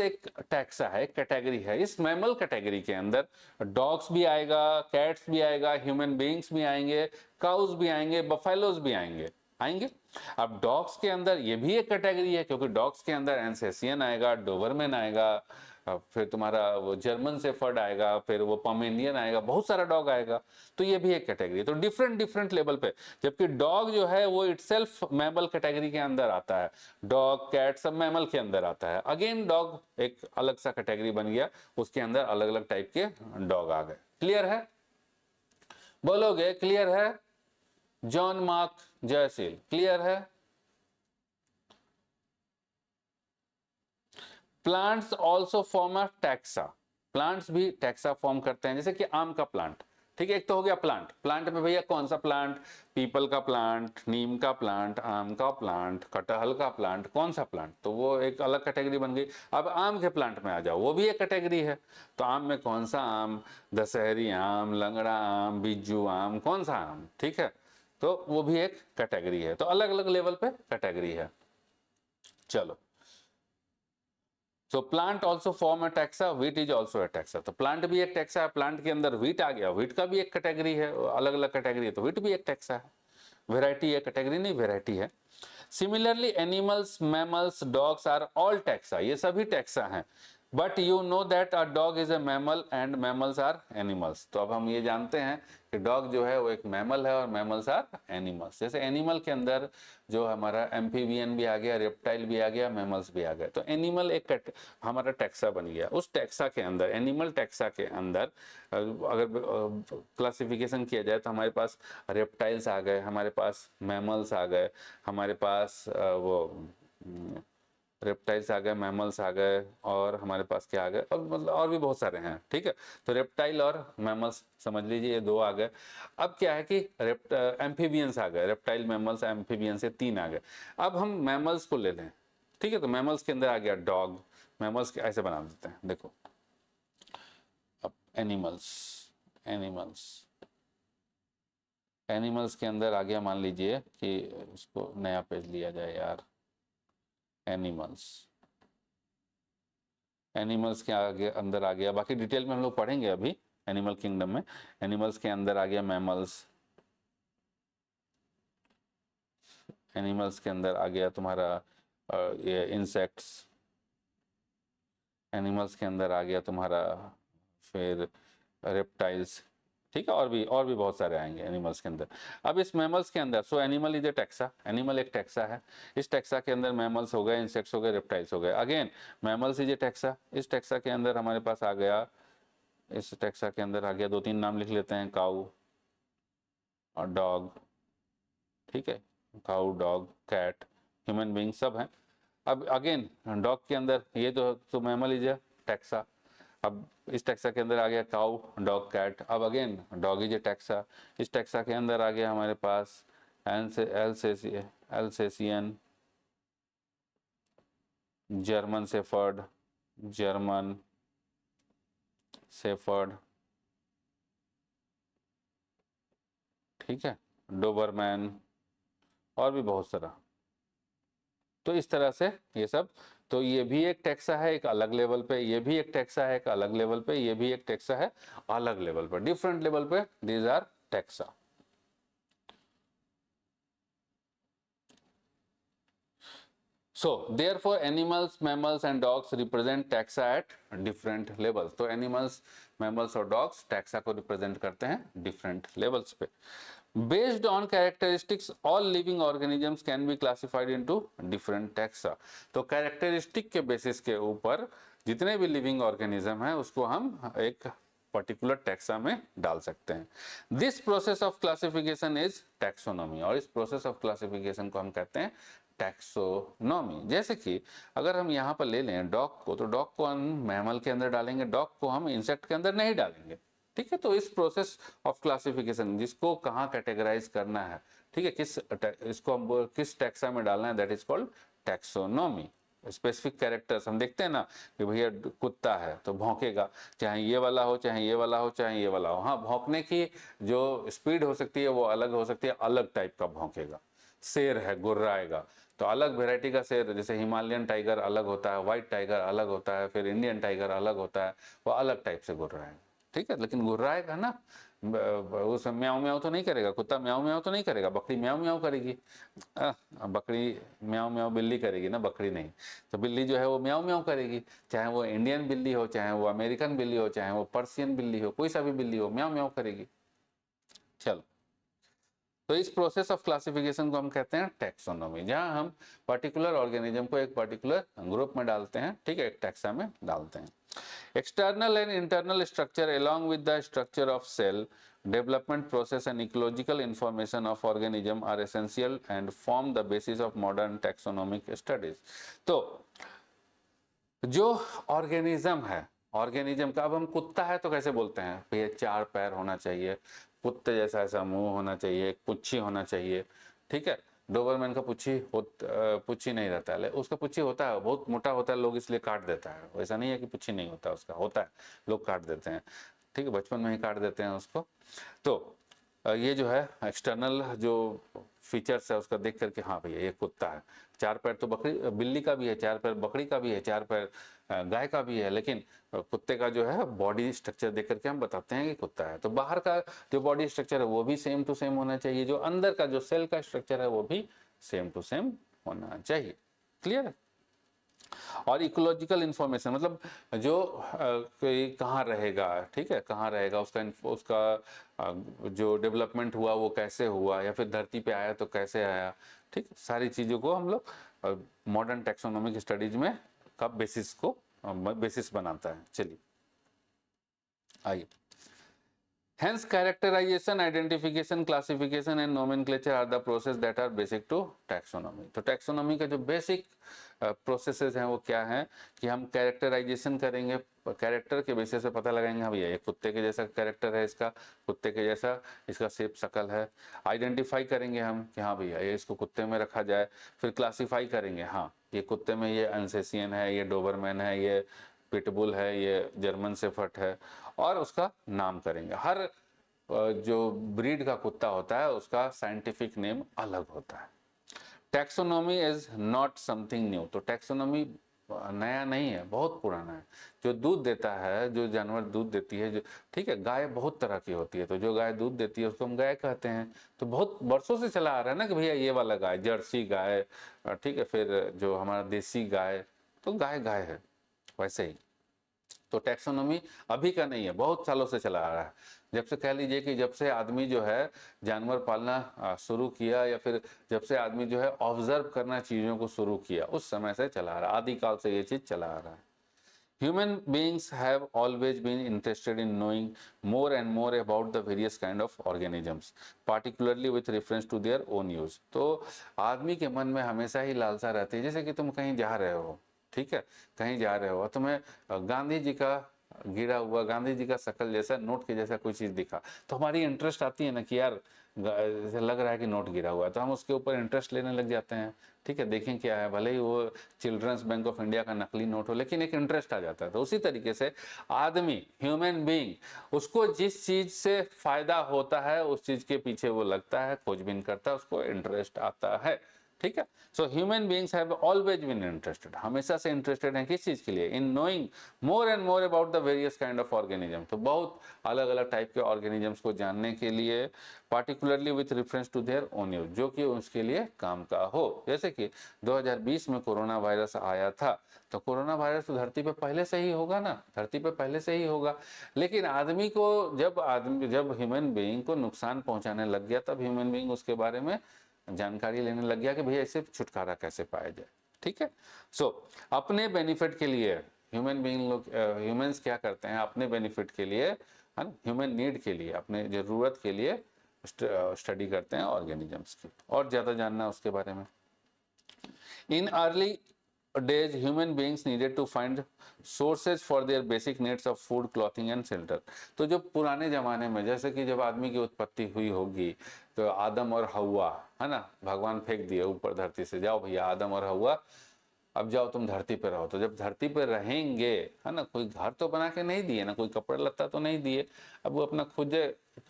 एक टैक्सा है, कैटेगरी है, इस मैमल कैटेगरी के अंदर डॉग्स भी आएगा, कैट्स भी आएगा, ह्यूमन बीइंग्स भी आएंगे, काउज भी आएंगे, बफेलोज भी आएंगे। अब डॉग्स के अंदर ये भी एक कैटेगरी है, क्योंकि डॉग्स के अंदर एल्सेशियन आएगा, डोबरमैन आएगा, फिर तुम्हारा वो जर्मन शेफर्ड आएगा, फिर वो पोमेरियन आएगा, बहुत सारा डॉग आएगा। तो ये भी एक कैटेगरी है। तो डिफरेंट डिफरेंट लेवल पे, जबकि डॉग जो है वो इटसेल्फ मैमल कैटेगरी के अंदर आता है, डॉग कैट सब मैमल के अंदर आता है। अगेन डॉग एक अलग सा कैटेगरी बन गया, उसके अंदर अलग अलग टाइप के डॉग आ गए। क्लियर है? बोलोगे क्लियर है? जॉन मार्क जयशील, क्लियर है? Plants also form a taxa, plants भी टैक्सा फॉर्म करते हैं, जैसे कि आम का प्लांट, ठीक है। एक तो हो गया प्लांट, प्लांट में भैया कौन सा प्लांट, पीपल का प्लांट, नीम का प्लांट, आम का प्लांट, कटहल का प्लांट, कौन सा प्लांट, तो वो एक अलग कैटेगरी बन गई। अब आम के प्लांट में आ जाओ, वो भी एक कैटेगरी है। तो आम में कौन सा आम, दशहरी आम, लंगड़ा आम, बिज्जू आम, कौन सा आम, ठीक है। तो वो भी एक कैटेगरी है। तो अलग अलग लेवल पे कैटेगरी है। चलो, so plant also form a taxa, wheat is also a taxa. तो प्लांट भी एक टैक्सा है, प्लांट के अंदर व्हीट आ गया, व्हीट का भी एक कैटेगरी है, अलग अलग कैटेगरी है, तो व्हीट भी एक टैक्सा है। वेराइटी है, कैटेगरी नहीं, वेराइटी है। Similarly animals, mammals, dogs are all taxa, ये सभी टैक्सा हैं। But you know that a dog is a mammal and mammals are animals. तो अब हम ये जानते हैं कि डॉग जो है वो एक मैमल है और मैमल्स आर एनिमल्स। जैसे एनिमल के अंदर जो हमारा एम्फीबियन भी आ गया, रेप्टाइल भी आ गया, मैमल्स भी आ गए। तो एनिमल एक हमारा टैक्सा बन गया। उस टैक्सा के अंदर, एनिमल टैक्सा के अंदर अगर क्लासिफिकेशन किया जाए तो हमारे पास रेप्टाइल्स आ गए, हमारे पास मैमल्स आ गए, हमारे पास वो रेप्टाइल्स आ गए, मैमल्स आ गए, और हमारे पास क्या आ गए, और मतलब और भी बहुत सारे हैं। ठीक है, तो रेप्टाइल और मैमल्स समझ लीजिए ये दो आ गए। अब क्या है कि एम्फीबियंस आ गए, रेप्टाइल मैमल्स एम्फीबियंस से तीन आ गए। अब हम मैमल्स को ले लें। ठीक है, तो मैमल्स के अंदर आ गया डॉग। मैमल्स के ऐसे बना देते हैं, देखो। अब एनिमल्स, एनिमल्स एनिमल्स के अंदर आ गया, मान लीजिए कि इसको नया पेज लिया जाए यार। एनिमल्स, एनिमल्स के आगे अंदर आ गया, बाकी डिटेल में हम लोग पढ़ेंगे अभी एनिमल किंगडम में। एनिमल्स के अंदर आ गया मैमल्स, एनिमल्स के अंदर आ गया तुम्हारा ये इंसेक्ट्स, एनिमल्स के अंदर आ गया तुम्हारा फिर रेप्टाइल्स। ठीक है, और भी बहुत सारे आएंगे एनिमल्स के अंदर। अब इस मैमल्स के अंदर, so animal is a taxa, animal एक टैक्सा है। इस टैक्सा के अंदर मैमल्स हो गए, इंसेक्ट्स हो गए, रेप्टाइल्स हो गए। Again mammals is a taxa, इस टैक्सा के अंदर हमारे पास आ गया, इस टैक्सा के अंदर आ गया, दो तीन नाम लिख लेते हैं, काऊ और डॉग। ठीक है, काऊ, डॉग, कैट, ह्यूमन बीइंग सब हैं। अब अगेन डॉग के अंदर ये तो मैमल इज ए टैक्सा। अब इस टैक्सा के अंदर आ गया काऊ, डॉग, कैट। अब again dog is a taxa. इस टैक्सा के अंदर आ गया हमारे पास एल्सेसियन, जर्मन शेफर्ड, जर्मन शेफर्ड। ठीक है, डोबरमैन, और भी बहुत सारा। तो इस तरह से ये सब, तो ये भी एक टैक्सा है एक अलग लेवल पे, ये भी एक टैक्सा है एक अलग लेवल पे, ये भी एक टैक्सा है अलग लेवल पे, डिफरेंट लेवल पे these are taxa. So therefore animals, mammals and dogs represent taxa at different levels. तो animals, mammals और dogs taxa को represent करते हैं different levels पे। Based on characteristics, all living organisms can be classified into different taxa. तो characteristic के basis के ऊपर जितने भी living organism हैं उसको हम एक पर्टिकुलर टैक्सा में डाल सकते हैं। This process of classification is taxonomy, और इस प्रोसेस ऑफ क्लासिफिकेशन को हम कहते हैं टैक्सोनॉमी। जैसे कि अगर हम यहाँ पर ले लें डॉग को, तो डॉग को हम मैमल के अंदर डालेंगे, डॉग को हम इंसेक्ट के अंदर नहीं डालेंगे। ठीक है, तो इस प्रोसेस ऑफ क्लासिफिकेशन, जिसको कहाँ कैटेगराइज करना है, ठीक है, इसको हम किस टैक्सा में डालना है, that is called taxonomy. Specific characters हम देखते हैं ना कि भैया कुत्ता है तो भौंकेगा, चाहे ये वाला हो, चाहे ये वाला हो, चाहे ये वाला हो। हाँ, भौंकने की जो स्पीड हो सकती है वो अलग हो सकती है, अलग टाइप का भौंकेगा। शेर है, गुर्राएगा, तो अलग वेराइटी का शेर, जैसे हिमालयन टाइगर अलग होता है, व्हाइट टाइगर अलग होता है, फिर इंडियन टाइगर अलग होता है, वो अलग टाइप से गुर्राएगा। ठीक है, लेकिन गुर्राएगा ना, उसमें म्याऊं म्याऊं तो नहीं करेगा, कुत्ता म्याऊं म्याऊं तो नहीं करेगा, बकरी म्याऊं म्याऊं करेगी। बकरी म्याऊं म्याऊं बिल्ली करेगी ना, बकरी नहीं। तो बिल्ली जो है वो म्याऊं म्याऊं करेगी, चाहे वो इंडियन बिल्ली हो, चाहे वो अमेरिकन बिल्ली हो, चाहे वो पर्सियन बिल्ली हो, कोई सा भी बिल्ली हो, म्याऊं म्याऊं करेगी। चलो, तो इस प्रोसेस ऑफ क्लासिफिकेशन को हम कहते हैं टैक्सोनॉमी, जहां हम पर्टिकुलर ऑर्गेनिज्म को एक पर्टिकुलर ग्रुप में डालते हैं। ठीक है, एक टैक्सा में डालते हैं। External and internal structure along with the structure of cell development process and ecological information of organism are essential and form the basis of modern taxonomic studies. तो जो ऑर्गेनिज्म है, ऑर्गेनिज्म का, अब हम कुत्ता है तो कैसे बोलते हैं भैया, चार पैर होना चाहिए, कुत्ते जैसा ऐसा मुंह होना चाहिए, एक पुच्छी होना चाहिए। ठीक है, डोबरमैन का पुच्छी नहीं रहता है, उसका पुच्छी होता है, बहुत मोटा होता है, लोग इसलिए काट देता है। वैसा नहीं है कि पुच्छी नहीं होता, उसका होता है, लोग काट देते हैं। ठीक है, बचपन में ही काट देते हैं उसको। तो ये जो है एक्सटर्नल जो फीचर्स है उसका देख करके, हाँ भैया ये कुत्ता है। चार पैर तो बकरी बिल्ली का भी है, चार पैर बकरी का भी है, चार पैर गाय का भी है, लेकिन कुत्ते का जो है बॉडी स्ट्रक्चर देख करके हम बताते हैं कि कुत्ता है। तो बाहर का जो बॉडी स्ट्रक्चर है वो भी सेम टू सेम होना चाहिए, जो अंदर का जो सेल का स्ट्रक्चर है वो भी सेम टू सेम होना चाहिए। क्लियर है? और इकोलॉजिकल इंफॉर्मेशन मतलब जो कहाँ रहेगा, ठीक है, कहाँ रहेगा, उसका जो डेवलपमेंट हुआ वो कैसे हुआ, या फिर धरती पे आया तो कैसे आया, ठीक, सारी चीज़ों को हम लोग मॉडर्न टैक्सोनॉमिक स्टडीज में का बेसिस बनाता है। चलिए आइए, Hence, characterization, identification, classification and nomenclature are the process that are basic to taxonomy. तो taxonomy का जो basic प्रोसेसेस हैं वो क्या हैं कि हम कैरेक्टराइजेशन करेंगे, कैरेक्टर के बेसिस पे पता लगाएंगे हाँ भैया ये कुत्ते के जैसा कैरेक्टर है, इसका कुत्ते के जैसा इसका शेप शकल है। आइडेंटिफाई करेंगे हम कि हाँ भैया ये इसको कुत्ते में रखा जाए। फिर क्लासीफाई करेंगे, हाँ ये कुत्ते में ये अल्सेशियन है, ये डोबरमैन है, ये पिटबुल है, ये जर्मन शेफर्ड है, और उसका नाम करेंगे। हर जो ब्रीड का कुत्ता होता है उसका साइंटिफिक नेम अलग होता है। Taxonomy is not something new, तो टैक्सोनॉमी नया नहीं है, बहुत पुराना है। जो दूध देता है, जो जानवर दूध देती है, जो ठीक है, गाय बहुत तरह की होती है, तो जो गाय दूध देती है उसको हम गाय कहते हैं। तो बहुत वर्षों से चला आ रहा है ना कि भैया ये वाला गाय, जर्सी गाय, ठीक है, फिर जो हमारा देसी गाय, तो गाय गाय है वैसे ही। तो टैक्सोनॉमी अभी का नहीं है, बहुत सालों से चला आ रहा है। जब से कह लीजिए कि जब से आदमी जो है जानवर पालना शुरू किया, या फिर जब से आदमी जो है ऑब्जर्व करना चीज़ों को शुरू किया, उस समय से चला आ रहा है, आदिकाल से ये चीज़ चला आ रहा है। Human beings have always been interested in knowing more and more about the various kind of organisms, particularly with reference to their own use. तो आदमी के मन में हमेशा ही लालसा रहती है, जैसे कि तुम कहीं जा रहे हो, ठीक है, कहीं जा रहे हो, तुम्हें गांधी जी का गिरा हुआ, गांधी जी का शकल जैसा, नोट के जैसा कोई चीज़ दिखा, तो हमारी इंटरेस्ट आती है ना कि यार जैसे लग रहा है कि नोट गिरा हुआ है, तो हम उसके ऊपर इंटरेस्ट लेने लग जाते हैं, ठीक है, देखें क्या है, भले ही वो चिल्ड्रंस बैंक ऑफ इंडिया का नकली नोट हो, लेकिन एक इंटरेस्ट आ जाता है। तो उसी तरीके से आदमी, ह्यूमन बीइंग, उसको जिस चीज़ से फायदा होता है उस चीज़ के पीछे वो लगता है, खोजबीन करता है, उसको इंटरेस्ट आता है, ठीक है। So human beings have always been interested, हमेशा से इंटरेस्टेड हैं किस चीज़ के लिए, in knowing more and more about the various kind of organism, तो बहुत अलग अलग टाइप के ऑर्गेनिजम्स को जानने के लिए, particularly with reference to their own use, जो कि उसके लिए काम का हो। जैसे कि 2020 में कोरोना वायरस आया था, तो कोरोना वायरस तो धरती पे पहले से ही होगा ना, धरती पे पहले से ही होगा, लेकिन आदमी को जब ह्यूमन बीइंग को नुकसान पहुंचाने लग गया, तब ह्यूमन बीइंग उसके बारे में जानकारी लेने लग गया कि भैया इससे छुटकारा कैसे पाया जाए, ठीक है। सो अपने बेनिफिट के लिए ह्यूमन बीइंग लोग, ह्यूमंस क्या करते हैं अपने बेनिफिट के लिए, ह्यूमन नीड के लिए, अपने ज़रूरत के लिए स्टडी करते हैं ऑर्गेनिजम्स की, और ज़्यादा जानना उसके बारे में। In early days human beings needed to find sources for their basic needs of food, clothing and shelter। तो जो पुराने ज़माने में, जैसे कि जब आदमी की उत्पत्ति हुई होगी, तो आदम और हवा, है ना, भगवान फेंक दिए ऊपर धरती से, जाओ भैया आदम और हवा अब जाओ तुम धरती पे रहो। तो जब धरती पे रहेंगे, है ना, कोई घर तो बना के नहीं दिए ना, कोई कपड़ा लत्ता तो नहीं दिए, अब वो अपना खुद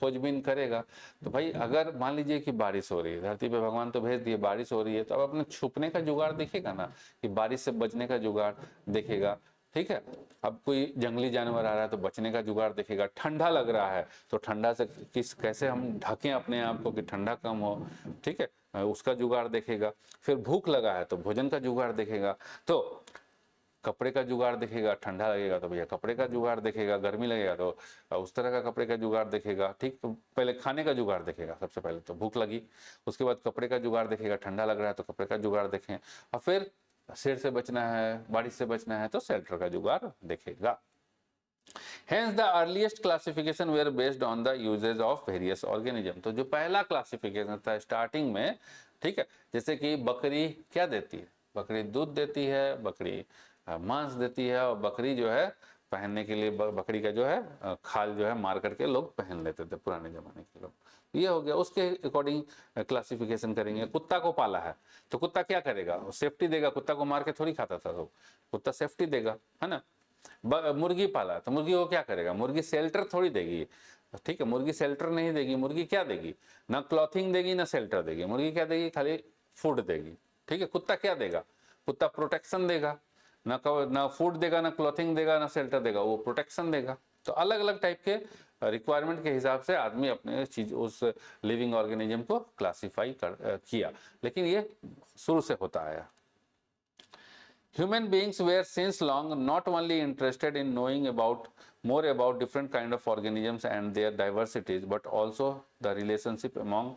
खोजबीन करेगा। तो भाई अगर मान लीजिए कि बारिश हो रही है धरती पे, भगवान तो भेज दिए, बारिश हो रही है, तो अब अपने छुपने का जुगाड़ देखेगा ना, कि बारिश से बचने का जुगाड़ देखेगा, ठीक है। अब कोई जंगली जानवर आ रहा है तो बचने का जुगाड़ देखेगा, ठंडा लग रहा है तो ठंडा से कैसे हम ढकें अपने आप को कि ठंडा कम हो, ठीक है, उसका जुगाड़ देखेगा। फिर भूख लगा है तो भोजन का जुगाड़ देखेगा, तो कपड़े का जुगाड़ देखेगा, ठंडा लगेगा तो भैया कपड़े का जुगाड़ देखेगा, गर्मी लगेगा तो उस तरह का कपड़े का जुगाड़ देखेगा, ठीक। तो पहले खाने का जुगाड़ देखेगा, सबसे पहले तो भूख लगी, उसके बाद कपड़े का जुगाड़ देखेगा, ठंडा लग रहा है तो कपड़े का जुगाड़ देखें, और फिर शेर से बचना है, बारिश से बचना है तो शेल्टर का जुगाड़ देखेगा। Hence the earliest classification were based on the uses of various organism। तो जो पहला क्लासिफिकेशन था स्टार्टिंग में, ठीक है, जैसे कि बकरी क्या देती है, बकरी दूध देती है, बकरी मांस देती है, और बकरी जो है पहनने के लिए, बकरी का जो है खाल जो है मार करके लोग पहन लेते थे पुराने जमाने के लोग। ये हो गया, उसके अकॉर्डिंग क्लासिफिकेशन करेंगे। कुत्ता को पाला है तो कुत्ता क्या करेगा, सेफ्टी देगा, कुत्ता को मार के थोड़ी खाता था, तो कुत्ता सेफ्टी देगा, है ना। मुर्गी पाला तो मुर्गी वो क्या करेगा, मुर्गी शेल्टर थोड़ी देगी, ठीक है, मुर्गी शेल्टर नहीं देगी, मुर्गी क्या देगी, ना क्लॉथिंग देगी ना शेल्टर देगी, मुर्गी क्या देगी, खाली फूड देगी, ठीक है। कुत्ता क्या देगा, कुत्ता प्रोटेक्शन देगा, ना फूड देगा, ना क्लॉथिंग देगा, ना शेल्टर देगा, वो प्रोटेक्शन देगा। तो अलग अलग टाइप के रिक्वायरमेंट के हिसाब से आदमी अपने चीज उस लिविंग ऑर्गेनिज्म को क्लासीफाई किया, लेकिन ये शुरू से होता आया। Human beings were since long not only interested in knowing about more about different kind of organisms and their diversities, but also the relationship among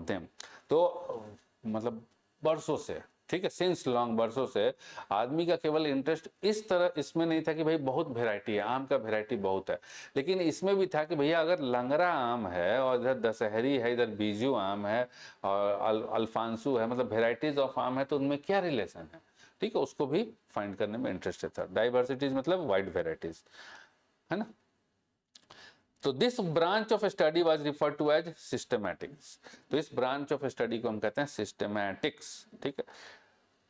them. तो मतलब बरसों से, ठीक है, सिंस लॉन्ग, बरसों से आदमी का केवल इंटरेस्ट इस तरह इसमें नहीं था कि भाई बहुत वेराइटी है, आम का वेराइटी बहुत है, लेकिन इसमें भी था कि भैया अगर लंगड़ा आम है और इधर दशहरी है, इधर बीजू आम है और अल्फांसू है, मतलब वेराइटीज ऑफ आम है, तो उनमें क्या रिलेशन है, ठीक है, उसको भी फाइंड करने में इंटरेस्टेड था। डाइवर्सिटीज मतलब वाइड वेराइटीज, है ना। तो this branch of study was referred to as systematics. तो इस ब्रांच ऑफ स्टडी को हम कहते हैं सिस्टमैटिक्स, ठीक है।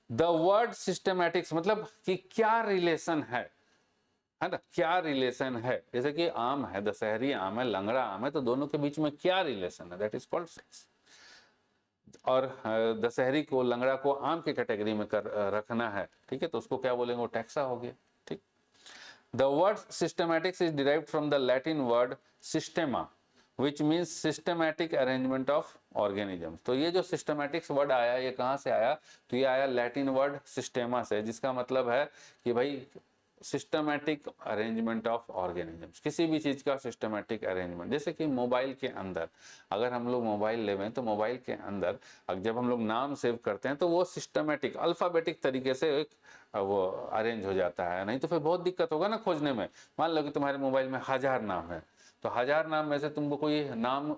द वर्ड सिस्टमैटिक्स मतलब कि क्या रिलेशन है ना, क्या रिलेशन है। जैसे कि आम है, दशहरी आम है, लंगड़ा आम है, तो दोनों के बीच में क्या रिलेशन है, दैट इज कॉल्ड सेक्स। और दशहरी को, लंगड़ा को आम की कैटेगरी में रखना है, ठीक है, तो उसको क्या बोलेंगे, वो टैक्सा हो गया, ठीक। The word systematics is derived from the Latin word systema which means systematic arrangement of organism. तो ये जो सिस्टमैटिक्स वर्ड आया, ये कहाँ से आया, तो ये आया लैटिन वर्ड सिस्टेमा से, जिसका मतलब है कि भाई सिस्टमैटिक अरेंजमेंट ऑफ ऑर्गेनिजम्स, किसी भी चीज़ का सिस्टमैटिक अरेंजमेंट। जैसे कि मोबाइल के अंदर अगर हम लोग मोबाइल लेवें तो मोबाइल के अंदर जब हम लोग नाम सेव करते हैं तो वो सिस्टमैटिक अल्फ़ाबेटिक तरीके से एक वो अरेंज हो जाता है, नहीं तो फिर बहुत दिक्कत होगा ना खोजने में। मान लो कि तुम्हारे मोबाइल में 1000 नाम है, तो 1000 नाम में से तुमको कोई नाम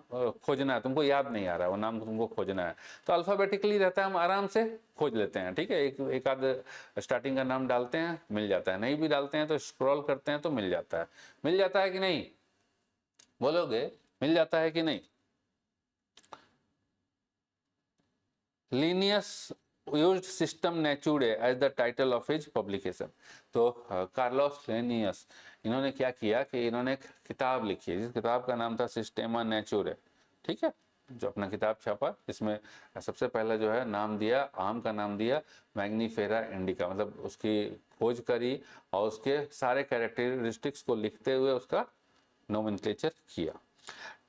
खोजना है, तुमको याद नहीं आ रहा है वो नाम, तुमको खोजना है, तो अल्फ़ाबेटिकली रहता है, हम आराम से खोज लेते हैं, ठीक है। एक आध स्टार्टिंग का नाम डालते हैं, मिल जाता है, नहीं भी डालते हैं तो स्क्रॉल करते हैं तो मिल जाता है। मिल जाता है कि नहीं, बोलोगे मिल जाता है कि नहीं। Linnaeus used system naturae as the title of his publication। तो कार्लोस लेनियस, इन्होंने क्या किया कि इन्होंने एक किताब लिखी है, जिस किताब का नाम था सिस्टेमा नेचुरे, ठीक है, जो अपना किताब छापा। इसमें सबसे पहले जो है नाम दिया, आम का नाम दिया मैग्नीफेरा इंडिका, मतलब उसकी खोज करी और उसके सारे कैरेक्टरिस्टिक्स को लिखते हुए उसका नोमेनक्लेचर किया।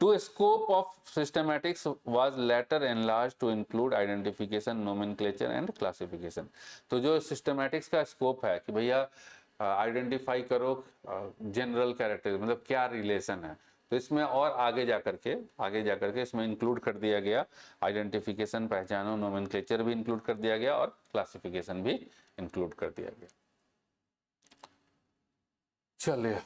To scope of systematics was later enlarged to include identification, nomenclature and classification। तो जो systematics का स्कोप है कि भैया आइडेंटिफाई करो जनरल कैरेक्टर, मतलब क्या रिलेशन है, तो इसमें और आगे जाकर के इसमें इंक्लूड कर दिया गया आइडेंटिफिकेशन, पहचानो, नोमेनक्लेचर भी इंक्लूड कर दिया गया और क्लासिफिकेशन भी इंक्लूड कर दिया गया। चलिए,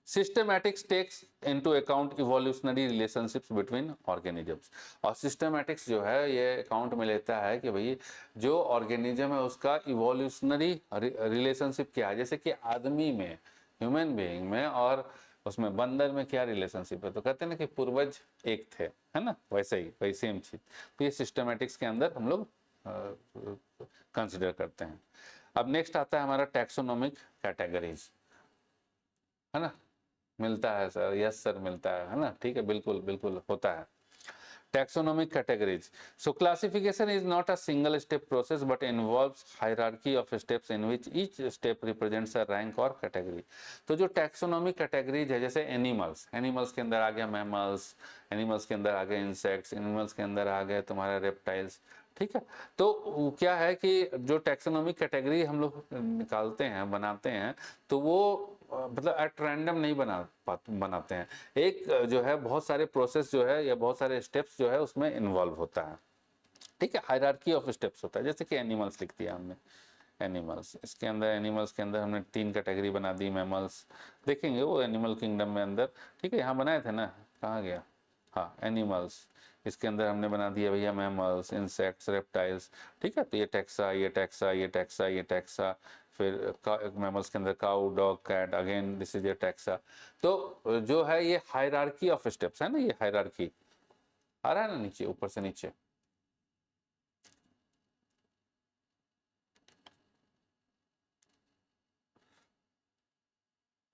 systematics takes into account evolutionary relationships between organisms. और सिस्टमैटिक्स जो है ये अकाउंट में लेता है कि भाई जो ऑर्गेनिज्म है उसका इवोल्यूशनरी रिलेशनशिप क्या है। जैसे कि आदमी में, ह्यूमन बीइंग में और उसमें बंदर में क्या रिलेशनशिप है, तो कहते हैं ना कि पूर्वज एक थे, है ना, वैसे ही वही सेम चीज। तो ये सिस्टमैटिक्स के अंदर हम लोग कंसिडर करते हैं। अब नेक्स्ट आता है हमारा टैक्सोनॉमिक कैटेगरीज, है ना। मिलता है सर, यस सर मिलता है ना, ठीक है, बिल्कुल बिल्कुल होता है। Taxonomic categories, so classification is not a single step process but involves hierarchy of steps in which each step represents a rank or category. तो जो टैक्सोनॉमिक कैटेगरीज है, जैसे एनिमल्स, एनिमल्स के अंदर आ गया मैमल्स, एनिमल्स के अंदर आ गए इंसेक्ट्स, एनिमल्स के अंदर आ गए तुम्हारा रेप्टाइल्स, ठीक है। तो क्या है कि जो टैक्सोनॉमिक कैटेगरी हम लोग निकालते हैं, बनाते हैं, तो वो मतलब एट रैंडम नहीं बनाते हैं। एक जो है बहुत सारे प्रोसेस जो है या बहुत सारे स्टेप्स जो है उसमें इन्वॉल्व होता है, ठीक है, हायरार्की ऑफ स्टेप्स होता है। जैसे कि एनिमल्स लिख दिया हमने, एनिमल्स, इसके अंदर एनिमल्स के अंदर हमने 3 कैटेगरी बना दी। मैमल्स देखेंगे वो एनिमल किंगडम में अंदर, ठीक है, यहाँ बनाए थे ना, कहाँ गया, हाँ एनिमल्स, इसके अंदर हमने बना दिया भैया मैमल्स, इंसेक्ट्स, रेप्टाइल्स, ठीक है। तो ये टैक्सा, ये टैक्सा, ये टैक्सा, ये टैक्सा, फिर मैमल्स के अंदर cow, dog, cat, again this is a taxa. तो जो है ये हायरार्की ऑफ स्टेप्स है ना, ये हायरार्की आ रहा है ना नीचे, ऊपर से नीचे।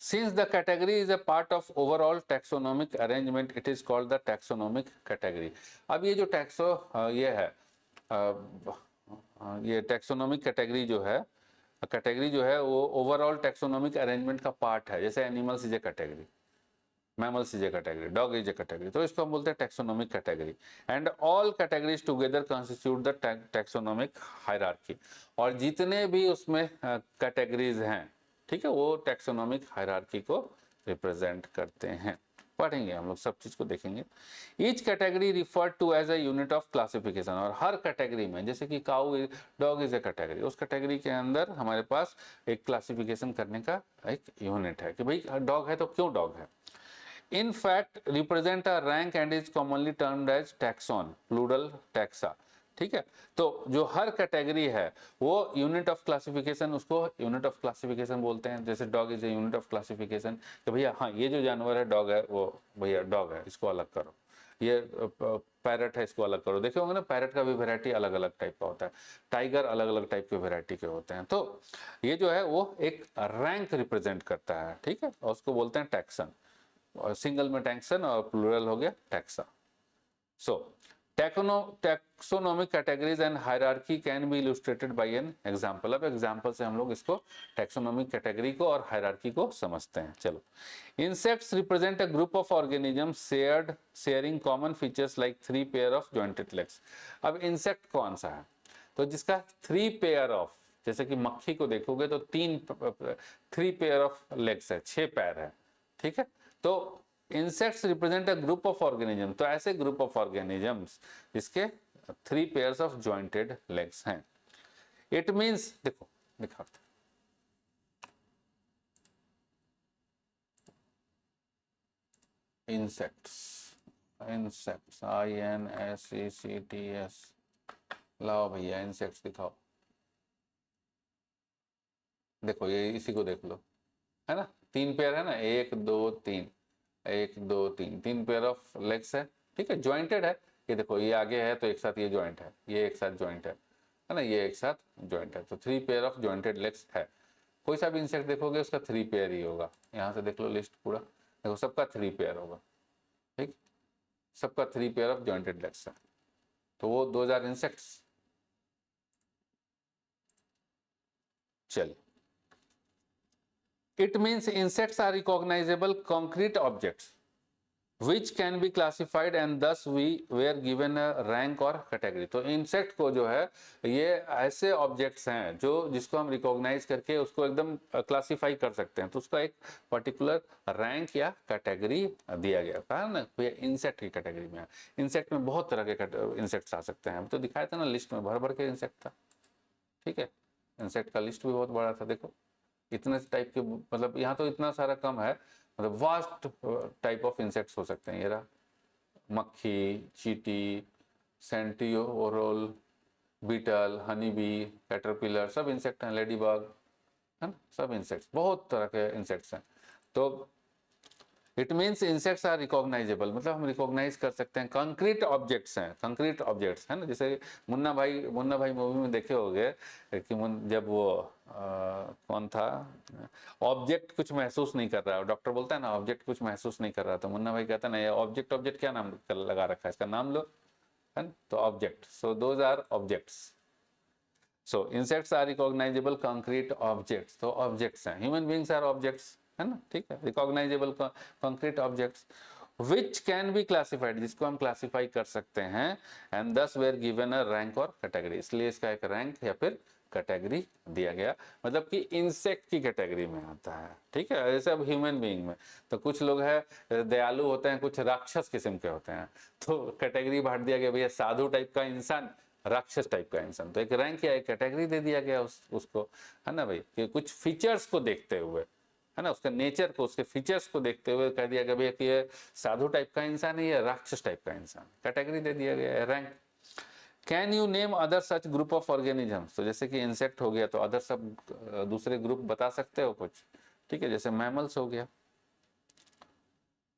Since the category is a part of overall taxonomic arrangement, it is called the taxonomic category। अब ये जो ये है ये टैक्सोनॉमिक कैटेगरी जो है वो ओवरऑल टैक्सोनॉमिक अरेंजमेंट का पार्ट है। जैसे animals is a category, mammals is a category, dog is a category, तो इसको हम बोलते हैं taxonomic category. And all categories together constitute the taxonomic hierarchy, और जितने भी उसमें कैटेगरीज हैं, ठीक है, वो टैक्सोनॉमिक हायरार्की को रिप्रेजेंट करते हैं। पढ़ेंगे हम लोग, सब चीज को देखेंगे। Each category refer to as a unit of classification, और हर कैटेगरी में, जैसे कि cow, dog is a category, उस कैटेगरी के अंदर हमारे पास एक क्लासिफिकेशन करने का एक यूनिट है कि भाई डॉग है तो क्यों डॉग है। In fact, represent a rank and is commonly termed as taxon, plural taxa। ठीक है, तो जो हर कैटेगरी है वो यूनिट ऑफ क्लासिफिकेशन, उसको यूनिट ऑफ क्लासिफिकेशन बोलते हैं। जैसे dog is a unit of classification, कि भैया हाँ ये जो जानवर है डॉग है, वो भैया डॉग है, इसको अलग करो। ये पैरट है, इसको अलग करो। देखे होंगे ना, पैरट का भी वेराइटी अलग अलग टाइप का होता है, टाइगर अलग अलग टाइप के वेराइटी के होते हैं। तो ये जो है वो एक रैंक रिप्रेजेंट करता है, ठीक है, और उसको बोलते हैं टैक्सन। और सिंगल में टैक्सन और प्लूरल हो गया taxa. So taxonomic categories and hierarchy can be illustrated bye an example. अब एग्जांपल से हम लोग इसको टैक्सोनॉमिक कैटेगरी को और हायरार्की को समझते हैं। चलो, insects represent a group of organism sharing common features like 3 pair of jointed legs. अब इंसेक्ट कौन सा है, तो जिसका 3 पेयर ऑफ, जैसे कि मक्खी को देखोगे तो 3 पेयर ऑफ लेग्स है, 6 पैर है, ठीक है। तो insects represent a group of organism, तो ऐसे ग्रुप ऑफ ऑर्गेनिजम्स जिसके 3 पेयर्स ऑफ जॉइंटेड लेग्स हैं। इट मींस, देखो दिखाते इंसेक्ट्स, इंसेक्ट्स INSECTS, लाओ भैया इंसेक्ट्स दिखाओ। देखो ये इसी को देख लो, है ना, 3 पेयर है ना, 1 2 3, 1 2 3, 3 पेयर ऑफ लेग्स है, ठीक है, ज्वाइंटेड है। ये देखो ये आगे है तो एक साथ ये ज्वाइंट है, ये एक साथ ज्वाइंट है ना, ये एक साथ ज्वाइंट है, तो 3 पेयर ऑफ ज्वाइंटेड लेग्स है। कोई सा भी इंसेक्ट देखोगे उसका 3 पेयर ही होगा। यहाँ से देख लो लिस्ट पूरा, देखो सबका 3 पेयर होगा, ठीक, सबका 3 पेयर ऑफ ज्वाइंटेड लेग्स है, तो वो 2000 इंसेक्ट्स। चलिए, it means insects are recognizable concrete objects which can be classified and thus we were given a rank or category। तो इंसेक्ट को जो है ये ऐसे ऑब्जेक्ट्स हैं जो जिसको हम रिकॉग्नाइज करके उसको एकदम क्लासिफाई कर सकते हैं, तो उसका एक पर्टिकुलर रैंक या कैटेगरी दिया गया। कहा ना भैया इंसेक्ट की कैटेगरी में, इंसेक्ट में बहुत तरह के इंसेक्ट्स आ सकते हैं। हम तो दिखाया था ना, लिस्ट में भर भर के इंसेक्ट था, ठीक है, इंसेक्ट का लिस्ट भी बहुत बड़ा था। देखो इतने टाइप के, मतलब यहाँ तो इतना सारा कम है, मतलब वास्ट टाइप ऑफ इंसेक्ट्स हो सकते हैं। ये रहा मक्खी, चींटी, सेंटियोरल, बीटल, हनी बी, कैटरपिलर, सब इंसेक्ट हैं, लेडी बग, है ना, सब इंसेक्ट्स, बहुत तरह के इंसेक्ट्स हैं। तो it means insects are recognizable, मतलब हम रिकॉग्नाइज कर सकते हैं, कंक्रीट ऑब्जेक्ट्स हैं, कंक्रीट ऑब्जेक्ट्स है ना। जैसे मुन्ना भाई मूवी में देखे होंगे कि जब वो कौन था, ऑब्जेक्ट कुछ महसूस नहीं कर रहा है, डॉक्टर बोलता है ना ऑब्जेक्ट कुछ महसूस नहीं कर रहा, तो मुन्ना भाई कहता है ना ये ऑब्जेक्ट क्या नाम लगा रखा है, इसका नाम लो, है ना, तो object. So those are objects. So insects are recognizable concrete objects, तो ऑब्जेक्ट्स हैं। ह्यूमन बींग्स आर ऑब्जेक्ट्स, है ना, ठीक है, recognizable concrete objects which can be classified, जिसको हम क्लासिफाई कर सकते हैं, and thus were given a rank or category, इसलिए इसका एक रैंक या फिर कैटेगरी दिया गया, मतलब कि इंसेक्ट की कैटेगरी में आता है, ठीक है। जैसे अब ह्यूमन बीइंग में तो कुछ लोग है दयालु होते हैं, कुछ राक्षस किस्म के होते हैं, तो कैटेगरी बांट दिया गया, भैया साधु टाइप का इंसान, राक्षस टाइप का इंसान, तो एक रैंक या एक कैटेगरी दे दिया गया उसको, है ना भाई, कि कुछ फीचर्स को देखते हुए, है ना, उसके नेचर को, उसके फीचर्स को देखते हुए कह दिया गया भैया कि ये साधु टाइप का इंसान है या राक्षस टाइप का इंसान, कैटेगरी दे दिया गया है, rank. Can you name other such group of organisms, तो जैसे कि इंसेक्ट हो गया तो अदर सब दूसरे ग्रुप बता सकते हो कुछ, ठीक है, जैसे मैमल्स हो गया।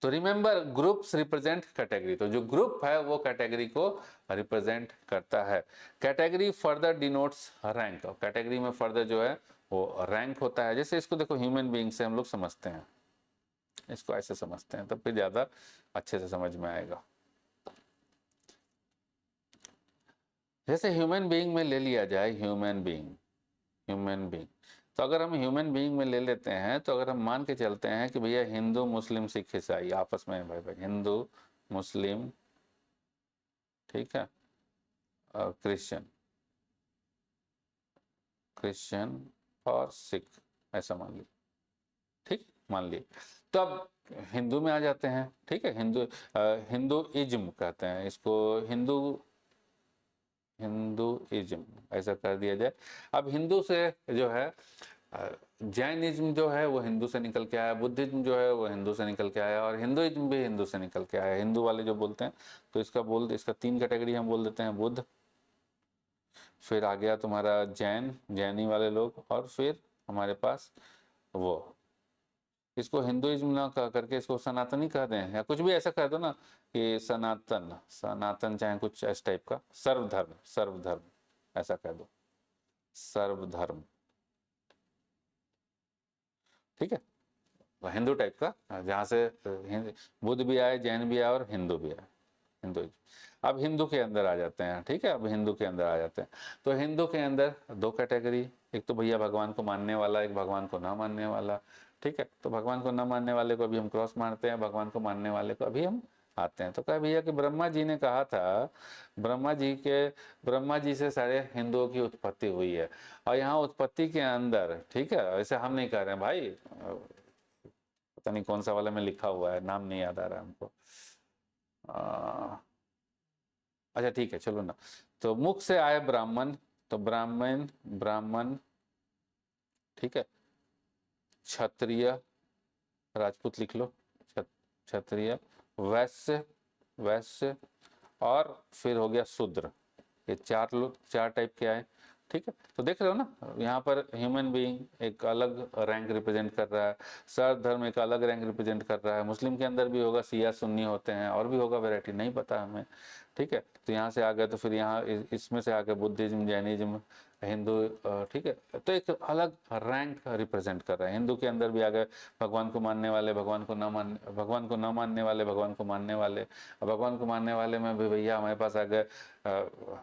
तो रिमेंबर ग्रुप्स रिप्रेजेंट कैटेगरी, तो जो ग्रुप है वो कैटेगरी को रिप्रेजेंट करता है। Category further denotes rank, or category में फर्दर जो है वो रैंक होता है। जैसे इसको देखो ह्यूमन बीइंग से हम लोग समझते हैं, इसको ऐसे समझते हैं तब फिर ज्यादा अच्छे से समझ में आएगा। जैसे ह्यूमन बीइंग में ले लिया जाए, ह्यूमन बीइंग, तो अगर हम ह्यूमन बीइंग में ले लेते हैं, तो अगर हम मान के चलते हैं कि भैया हिंदू मुस्लिम सिख ईसाई आपस में भाई भाई, हिंदू मुस्लिम, ठीक है, क्रिश्चियन, क्रिश्चियन और सिख, ऐसा मान ली, ठीक, मान लिए। तो अब हिंदू में आ जाते हैं, ठीक है, हिंदुइज्म कहते हैं इसको, हिंदुइज्म ऐसा कर दिया जाए। अब हिंदू से जो है जैनिज्म जो है वो हिंदू से निकल के आया, बुद्धिज्म जो है वो हिंदू से निकल के आया, और हिंदुइज्म भी हिंदू से निकल के आया, हिंदू वाले जो बोलते हैं। तो इसका 3 कैटेगरी हम बोल देते हैं, बुद्ध, फिर आ गया तुम्हारा जैनी वाले लोग, और फिर हमारे पास वो, इसको हिंदुइज्म ना कह करके इसको सनातनी कह दें, या कुछ भी ऐसा कह दो ना कि सनातन चाहे कुछ इस टाइप का, सर्वधर्म ऐसा कह दो, सर्वधर्म, ठीक है, हिंदू टाइप का, जहाँ से बुद्ध भी आए, जैन भी आए और हिंदू भी आए, हिंदुइज्म। अब हिंदू के अंदर आ जाते हैं, ठीक है, अब हिंदू के अंदर आ जाते हैं। तो हिंदू के अंदर 2 कैटेगरी, एक तो भैया भगवान को मानने वाला, एक भगवान को ना मानने वाला, ठीक है। तो भगवान को ना मानने वाले को अभी हम क्रॉस मारते हैं, भगवान को मानने वाले को अभी हम आते हैं। तो कहा भैया कि ब्रह्मा जी ने कहा था, ब्रह्मा जी से सारे हिंदुओं की उत्पत्ति हुई है, और यहाँ उत्पत्ति के अंदर, ठीक है, ऐसे हम नहीं कह रहे हैं भाई, पता नहीं कौन सा वाला में लिखा हुआ है, नाम नहीं याद आ रहा है हमको, अच्छा ठीक है चलो ना। तो मुख से आए ब्राह्मण, तो ब्राह्मण, ठीक है, क्षत्रिय, राजपूत लिख लो, क्षत्रिय, वैश्य और फिर हो गया शूद्र, ये 4 टाइप के आए, ठीक है। तो देख रहे हो ना, यहाँ पर ह्यूमन बीइंग एक अलग रैंक रिप्रेजेंट कर रहा है, सर्वधर्म एक अलग रैंक रिप्रेजेंट कर रहा है, मुस्लिम के अंदर भी होगा, शिया सुन्नी होते हैं, और भी होगा, वैरायटी नहीं पता हमें, ठीक है। तो यहाँ से आ गए, तो फिर यहाँ इसमें से आ गए बुद्धिज्म, जैनिज्म, हिंदू, ठीक है। तो एक अलग रैंक रिप्रेजेंट कर रहा है। हिंदू के अंदर भी आ गए भगवान को मानने वाले, भगवान को न मानने वाले, भगवान को मानने वाले। भगवान को मानने वाले में भी भैया हमारे पास आ गए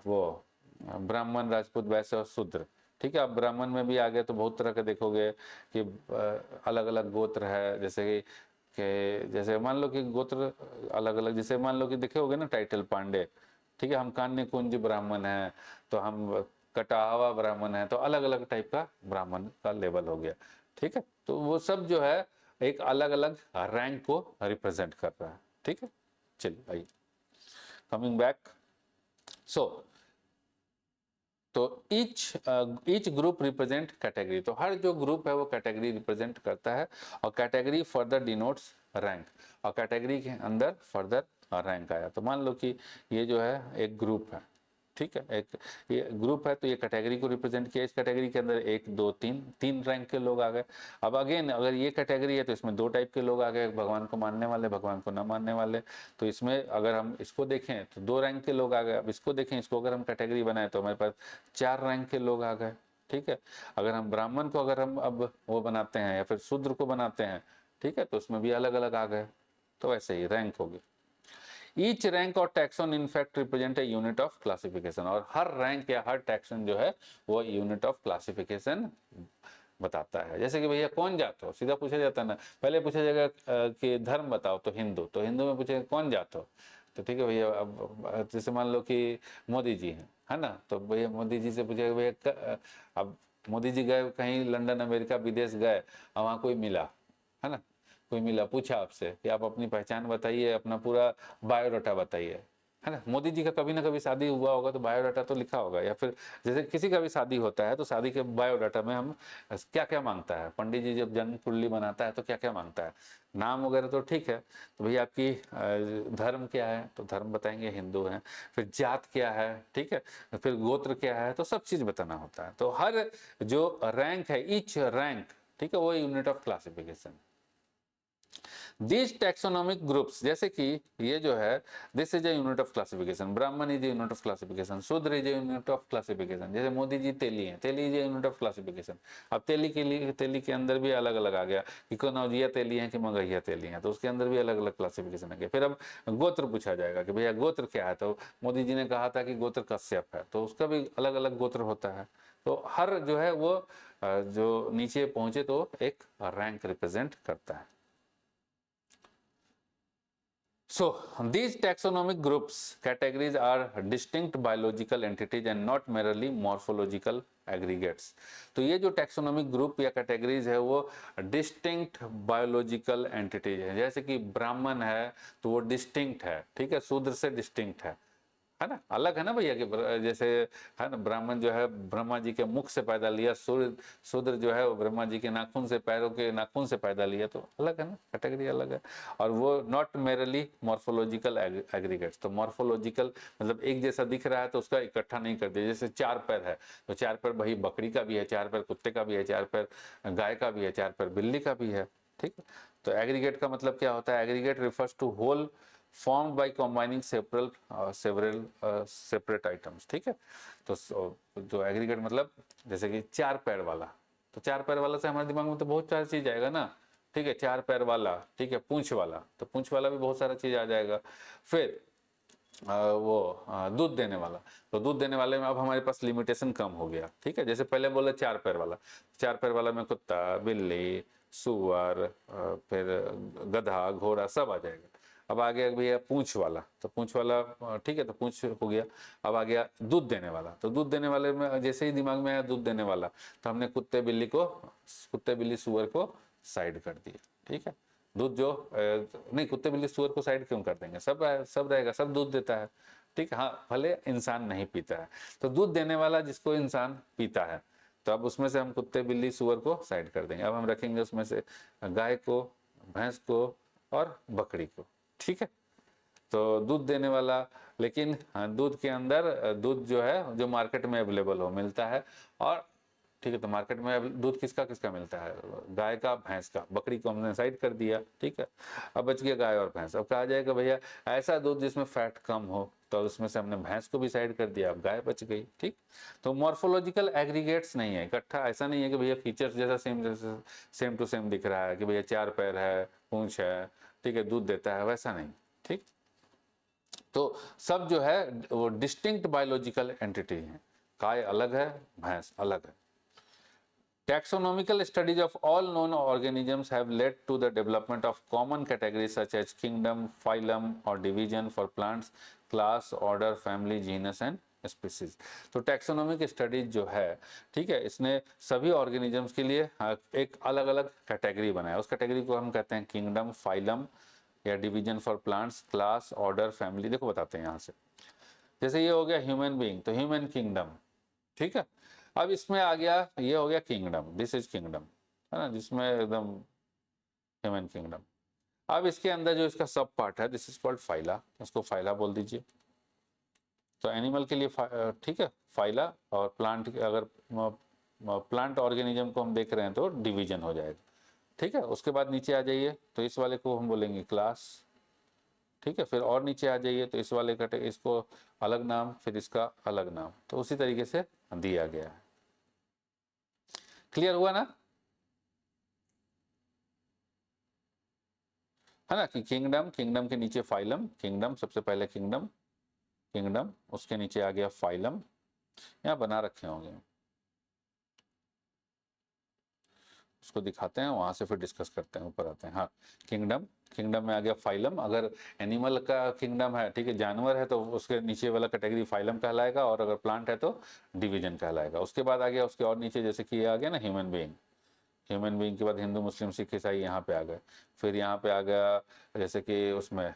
वो ब्राह्मण, राजपूत, वैश्य और शूद्र, ठीक है। अब ब्राह्मण में भी आ गए तो बहुत तरह के देखोगे कि अलग अलग गोत्र है, जैसे मान लो कि गोत्र अलग अलग, जैसे मान लो कि देखे होगे ना टाइटल पांडे, ठीक है, हम कान्य कुंज ब्राह्मण है, तो हम कटाहवा ब्राह्मण है, तो अलग अलग टाइप का ब्राह्मण का लेवल हो गया, ठीक है। तो वो सब जो है एक अलग अलग रैंक को रिप्रेजेंट कर रहा है, ठीक है। चलिए आइए, कमिंग बैक, सो तो ईच ग्रुप रिप्रेजेंट कैटेगरी, तो हर जो ग्रुप है वो कैटेगरी रिप्रेजेंट करता है, और category further denotes rank, or category के अंदर फर्दर रैंक आया। तो मान लो कि ये जो है एक ग्रुप है, ठीक है, एक ये ग्रुप है, तो ये कैटेगरी को रिप्रेजेंट किया, इस कैटेगरी के अंदर 1 2 3 रैंक के लोग आ गए। अब अगेन अगर ये कैटेगरी है तो इसमें 2 टाइप के लोग आ गए, भगवान को मानने वाले, भगवान को न मानने वाले। तो इसमें अगर हम इसको देखें तो 2 रैंक के लोग आ गए। अब इसको देखें, इसको अगर हम कैटेगरी बनाए तो हमारे पास 4 रैंक के लोग आ गए, ठीक है। अगर हम ब्राह्मण को अगर हम अब वो बनाते हैं या फिर शूद्र को बनाते हैं, ठीक है, तो उसमें भी अलग अलग आ गए। तो वैसे ही रैंक होगी। ईच रैंक और taxon in fact represent a unit of classification, और हर रैंक या हर टैक्सन जो है वो यूनिट ऑफ क्लासिफिकेशन बताता है। जैसे कि भैया कौन जात हो, सीधा पूछा जाता है ना, पहले पूछा जाएगा कि धर्म बताओ, तो हिंदू, तो हिंदू में पूछेगा कौन जात हो, तो ठीक है भैया। अब जैसे मान लो कि मोदी जी हैं, है ना, तो भैया मोदी जी से पूछेगा भैया, अब मोदी जी गए कहीं लंदन अमेरिका विदेश गए, और वहाँ कोई मिला, है ना, कोई मिला, पूछा आपसे कि आप अपनी पहचान बताइए, अपना पूरा बायोडाटा बताइए, है ना। मोदी जी का कभी ना कभी शादी हुआ होगा तो बायोडाटा तो लिखा होगा, या फिर जैसे किसी का भी शादी होता है तो शादी के बायोडाटा में हम क्या क्या मांगता है, पंडित जी जब जन्म कुंडली बनाता है तो क्या क्या मांगता है, नाम वगैरह तो ठीक है, तो भैया आपकी धर्म क्या है, तो धर्म बताएंगे हिंदू हैं, फिर जात क्या है, ठीक है, फिर गोत्र क्या है, तो सब चीज़ बताना होता है। तो हर जो रैंक है, ईच रैंक, ठीक है, वो unit of classification. These taxonomic groups, जैसे कि ये जो है, this is a unit of classification, Brahmin is a unit of classification, Shudra is a unit of classification. जैसे मोदी जी तेली हैं, Teli is a unit of classification. अब तेली के लिए, तेली के अंदर भी अलग अलग आ गया कि कनौजिया तेली है कि मगहिया तेली है, तो उसके अंदर भी अलग अलग क्लासिफिकेशन है। फिर अब गोत्र पूछा जाएगा कि भैया गोत्र क्या है, तो मोदी जी ने कहा था कि गोत्र कश्यप है, तो उसका भी अलग अलग गोत्र होता है, तो हर जो है वो जो नीचे पहुंचे तो एक रैंक रिप्रेजेंट करता है। So these taxonomic groups categories are distinct biological entities and not merely morphological aggregates। तो ये जो टैक्सोनॉमिक ग्रुप या कैटेगरीज है वो डिस्टिंक्ट बायोलॉजिकल एंटिटीज है। जैसे कि ब्राह्मण है तो वो डिस्टिंक्ट है, ठीक है, शूद्र से डिस्टिंक्ट है ना, अलग है ना भैया कि जैसे है ना, ब्राह्मण जो है ब्रह्मा जी के मुख से पैदा लिया, शूद्र जो है वो ब्रह्मा जी के नाखून से, पैरों के नाखून से पैदा लिया, तो अलग है ना, कैटेगरी अलग है। और वो नॉट मेरली मॉर्फोलॉजिकल एग्रीगेट्स। तो मॉर्फोलॉजिकल मतलब एक जैसा दिख रहा है तो उसका इकट्ठा नहीं कर दिया। जैसे 4 पैर है तो 4 पैर भाई बकरी का भी है, 4 पैर कुत्ते का भी है, 4 पैर गाय का भी है, 4 पैर बिल्ली का भी है, ठीक है। तो एग्रीगेट का मतलब क्या होता है? Aggregate refers to whole formed by combining several separate items, ठीक है। तो जो एग्रीगेट मतलब जैसे कि 4 पैर वाला, तो 4 पैर वाला से हमारे दिमाग में तो बहुत सारी चीज आएगा ना, ठीक है। 4 पैर वाला, ठीक है, पूंछ वाला, तो पूंछ वाला भी बहुत सारा चीज आ जाएगा। फिर वो दूध देने वाला, तो दूध देने वाले में अब हमारे पास लिमिटेशन कम हो गया, ठीक है। जैसे पहले बोले 4 पैर वाला, 4 पैर वाला में कुत्ता, बिल्ली, सुअर, फिर गधा, घोड़ा सब आ जाएगा। अब आ गया भैया पूंछ वाला, तो पूंछ वाला, ठीक है, तो पूंछ हो गया। अब आ गया दूध देने वाला, तो दूध देने वाले में जैसे ही दिमाग में आया दूध देने वाला, तो हमने कुत्ते बिल्ली सुअर को साइड कर दिया, ठीक है। दूध जो नहीं, कुत्ते बिल्ली सुअर को साइड क्यों कर देंगे, सब रहेगा, सब दूध देता है, ठीक है। हाँ, भले इंसान नहीं पीता है, तो दूध देने वाला जिसको इंसान पीता है, तो अब उसमें से हम कुत्ते बिल्ली सुअर को साइड कर देंगे। अब हम रखेंगे उसमें से गाय को, भैंस को और बकरी को, ठीक है। तो दूध देने वाला, लेकिन हाँ, दूध के अंदर दूध जो है जो मार्केट में अवेलेबल हो मिलता है, और ठीक है, तो मार्केट में दूध किसका किसका मिलता है? गाय का, भैंस का। बकरी को हमने साइड कर दिया, ठीक है। अब बच गया गाय और भैंस। अब कहा जाएगा भैया ऐसा दूध जिसमें फैट कम हो, तो उसमें से हमने भैंस को भी साइड कर दिया, अब गाय बच गई, ठीक। तो मॉर्फोलॉजिकल एग्रीगेट्स नहीं है इकट्ठा, ऐसा नहीं है कि भैया फीचर्स जैसा सेम टू सेम दिख रहा है कि भैया 4 पैर है, पूंछ है, ठीक है, दूध देता है, वैसा नहीं, ठीक। तो सब जो है वो डिस्टिंक्ट बायोलॉजिकल एंटिटी है। गाय अलग है, भैंस अलग है। Taxonomical studies of all known organisms have led to the development of common categories such as kingdom, phylum or division for plants, class, order, family, genus and species. तो taxonomic studies जो है, ठीक है, इसने सभी ऑर्गेनिजम्स के लिए एक अलग अलग कैटेगरी बनाया। उस कैटेगरी को हम कहते हैं किंगडम, फाइलम या division for plants, class, order, family. देखो बताते हैं यहाँ से, जैसे ये हो गया ह्यूमन बीइंग, तो ह्यूमन किंगडम, ठीक है। अब इसमें आ गया, ये हो गया किंगडम, दिस इज किंगडम, है ना, जिसमें एकदम ह्यूमन किंगडम। अब इसके अंदर जो इसका सब पार्ट है, दिस इज कॉल्ड फाइला, इसको फाइला बोल दीजिए। तो एनिमल के लिए ठीक है फाइला, और प्लांट, अगर प्लांट ऑर्गेनिज्म को हम देख रहे हैं तो डिवीजन हो जाएगा, ठीक है। उसके बाद नीचे आ जाइए तो इस वाले को हम बोलेंगे क्लास, ठीक है। फिर और नीचे आ जाइए तो इस वाले का इसको अलग नाम, फिर इसका अलग नाम, तो उसी तरीके से दिया गया है। क्लियर हुआ ना, है ना, कि किंगडम, किंगडम के नीचे फाइलम, किंगडम सबसे पहले किंगडम, किंगडम उसके नीचे आ गया फाइलम, यहाँ बना रखे होंगे, उसको दिखाते हैं, वहां से फिर डिस्कस करते हैं, ऊपर आते हैं। हाँ, किंगडम, किंगडम में आ गया फाइलम। अगर एनिमल का किंगडम है, ठीक है, जानवर है, तो उसके नीचे वाला कैटेगरी फाइलम कहलाएगा, और अगर प्लांट है तो डिवीजन कहलाएगा। उसके बाद आ गया उसके और नीचे, जैसे कि ये आ गया ना ह्यूमन बीइंग, ह्यूमन बीइंग के बाद हिंदू, मुस्लिम, सिख, ईसाई यहाँ पे आ गए। फिर यहाँ पे आ गया जैसे कि उसमें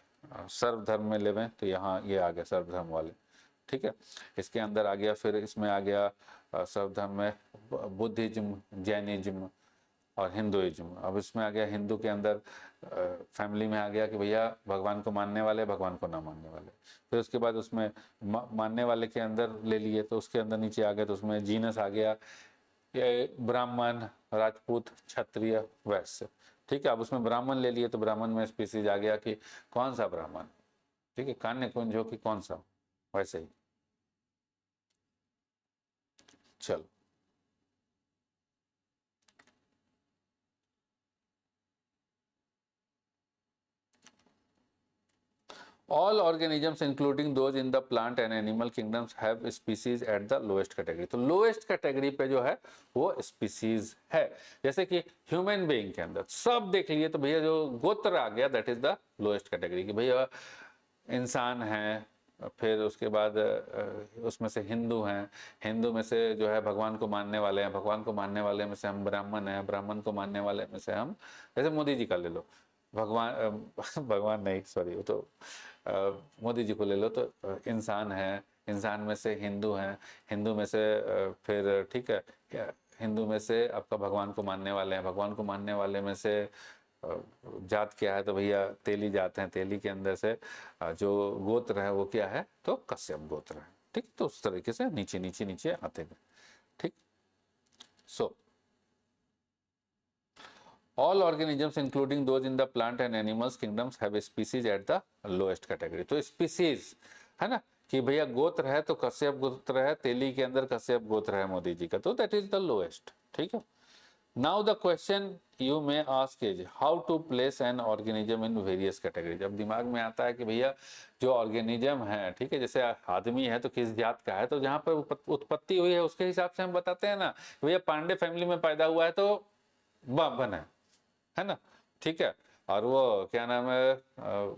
सर्व धर्म में लेवें तो यहाँ ये आ गया सर्व धर्म वाले, ठीक है। इसके अंदर आ गया, फिर इसमें आ गया सर्व धर्म में बुद्धिज्म, जैनिज्म और हिंदुइज्म। अब इसमें आ गया हिंदू के अंदर फैमिली में आ गया कि भैया भगवान को मानने वाले, भगवान को ना मानने वाले। फिर उसके बाद उसमें मानने वाले के अंदर ले लिए, तो उसके अंदर नीचे आ गया, तो उसमें जीनस आ गया, ये ब्राह्मण, राजपूत, क्षत्रिय, वैश्य, ठीक है। अब उसमें ब्राह्मण ले लिए, तो ब्राह्मण में स्पीसीज आ गया कि कौन सा ब्राह्मण, ठीक है, कान्य कुंज हो कि कौन सा, वैसे ही। चलो, all organisms including those in the plant and animal kingdoms have species at the lowest category. तो लोएस्ट कैटेगरी पे जो है वो स्पीसीज है। जैसे कि ह्यूमन बीइंग के अंदर सब देख लिए तो भैया जो गोत्र आ गया that is the lowest category, कि भैया इंसान है, फिर उसके बाद उसमें से हिंदू हैं, हिंदू में से जो है भगवान को मानने वाले हैं, भगवान को मानने वाले में से हम ब्राह्मण हैं, ब्राह्मण को मानने वाले में से हम, जैसे मोदी जी का ले लो, भगवान भगवान नहीं सॉरी, वो तो मोदी जी को ले लो, तो इंसान है, इंसान में से हिंदू हैं, हिंदू में से फिर ठीक है क्या, हिंदू में से आपका भगवान को मानने वाले हैं, भगवान को मानने वाले में से जात क्या है, तो भैया तेली जात हैं, तेली के अंदर से जो गोत्र है वो क्या है, तो कश्यप गोत्र है। ठीक, तो उस तरीके से नीचे नीचे नीचे आते गए। ठीक, सो all organisms including those in the plant and animals kingdoms have species at the lowest category। तो species है ना, कि भैया गोत्र है तो कश्यप गोत्र है, तेली के अंदर कश्यप गोत्र है मोदी जी का, तो दैट इज द लोएस्ट। ठीक है, now the question you may ask is how to place an organism in various categories. अब दिमाग में आता है कि भैया जो ऑर्गेनिज्म है, ठीक है, जैसे आदमी है तो किस जात का है, तो जहां पर उत्पत्ति हुई है उसके हिसाब से हम बताते हैं ना, भैया पांडे फैमिली में पैदा हुआ है तो बाभन है ना, ठीक है, और वो क्या नाम है,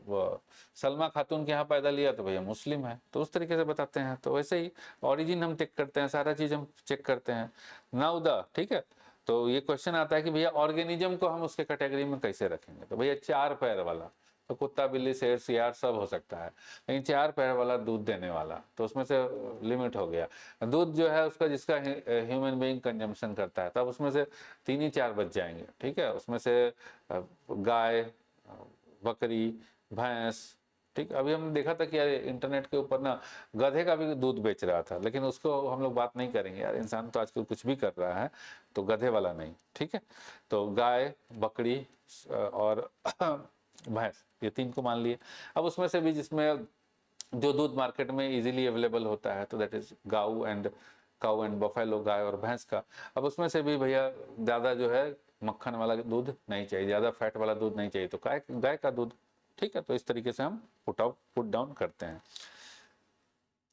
वो सलमा खातून के यहाँ पैदा लिया तो भैया मुस्लिम है, तो उस तरीके से बताते हैं। तो वैसे ही ओरिजिन हम चेक करते हैं, सारा चीज हम चेक करते हैं। नाउ द, ठीक है, तो ये क्वेश्चन आता है कि भैया ऑर्गेनिज्म को हम उसके कैटेगरी में कैसे रखेंगे, तो भैया 4 पैर वाला, तो कुत्ता बिल्ली शेर सियार सब हो सकता है, लेकिन 4 पैर वाला दूध देने वाला, तो उसमें से लिमिट हो गया। दूध जो है उसका जिसका ह्यूमन बीइंग कंजम्पशन करता है, तब उसमें से 3 ही 4 बच जाएंगे। ठीक है, उसमें से गाय, बकरी, भैंस। ठीक, अभी हमने देखा था कि यार इंटरनेट के ऊपर ना गधे का भी दूध बेच रहा था, लेकिन उसको हम लोग बात नहीं करेंगे यार, इंसान तो आजकल कुछ भी कर रहा है, तो गधे वाला नहीं। ठीक है, तो गाय, बकरी और भैंस, ये 3 को मान लिए। अब उसमें से भी जिसमें जो दूध मार्केट में इजीली अवेलेबल होता है, तो that is cow and buffalo, गाय और भैंस का। अब उसमें से भी भैया ज़्यादा जो है मक्खन वाला दूध नहीं चाहिए, ज़्यादा फैट वाला दूध नहीं चाहिए, तो गाय का दूध। ठीक है, तो इस तरीके से हम पुट डाउन करते हैं।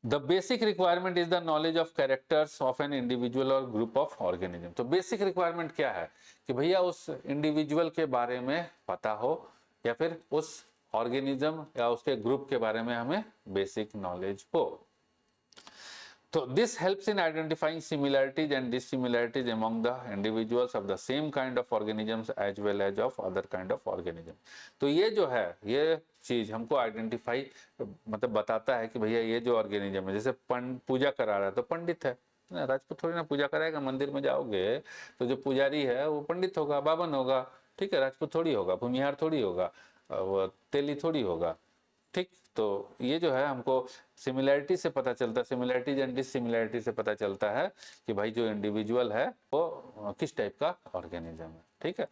The basic requirement is the knowledge of characters of an individual और ग्रुप ऑफ ऑर्गेनिज्म। तो बेसिक रिक्वायरमेंट क्या है कि भैया उस इंडिविजुअल के बारे में पता हो, या फिर उस ऑर्गेनिज्म या उसके ग्रुप के बारे में हमें बेसिक नॉलेज हो। तो this helps in identifying similarities and dissimilarities among the individuals of the same kind of organisms as well as of other kind of organism. तो ये जो है, ये चीज हमको आइडेंटिफाई मतलब बताता है कि भैया ये जो ऑर्गेनिज्म है, जैसे पूजा करा रहा है तो पंडित है ना, राजपूत थोड़ी ना पूजा कराएगा। मंदिर में जाओगे तो जो पुजारी है वो पंडित होगा, बावन होगा। ठीक है, राजपूत थोड़ी होगा, भूमिहार थोड़ी होगा, वो तेली थोड़ी होगा। ठीक, तो ये जो है हमको सिमिलैरिटी से पता चलता है, सिमिलैरिटीज एंड डिससिमिलैरिटी से पता चलता है कि भाई जो इंडिविजुअल है वो किस टाइप का ऑर्गेनिज्म है। ठीक है,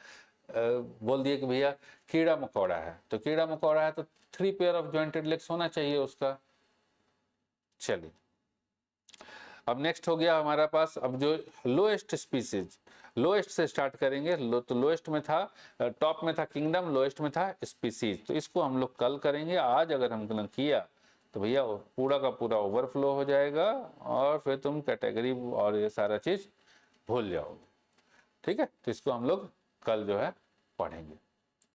बोल दिए कि भैया कीड़ा मकोड़ा है, तो कीड़ा मकोड़ा है तो 3 पेयर ऑफ जॉइंटेड लेग्स होना चाहिए उसका। चलिए, अब नेक्स्ट हो गया हमारा पास, अब जो लोएस्ट स्पीसीज, लोएस्ट से स्टार्ट करेंगे। तो लोएस्ट में था, टॉप में था किंगडम, लोएस्ट में था स्पीसीज। तो इसको हम लोग कल करेंगे। आज अगर हमने किया तो भैया पूरा का पूरा ओवरफ्लो हो जाएगा, और फिर तुम कैटेगरी और ये सारा चीज भूल जाओगे। ठीक है, तो इसको हम लोग कल जो है पढ़ेंगे।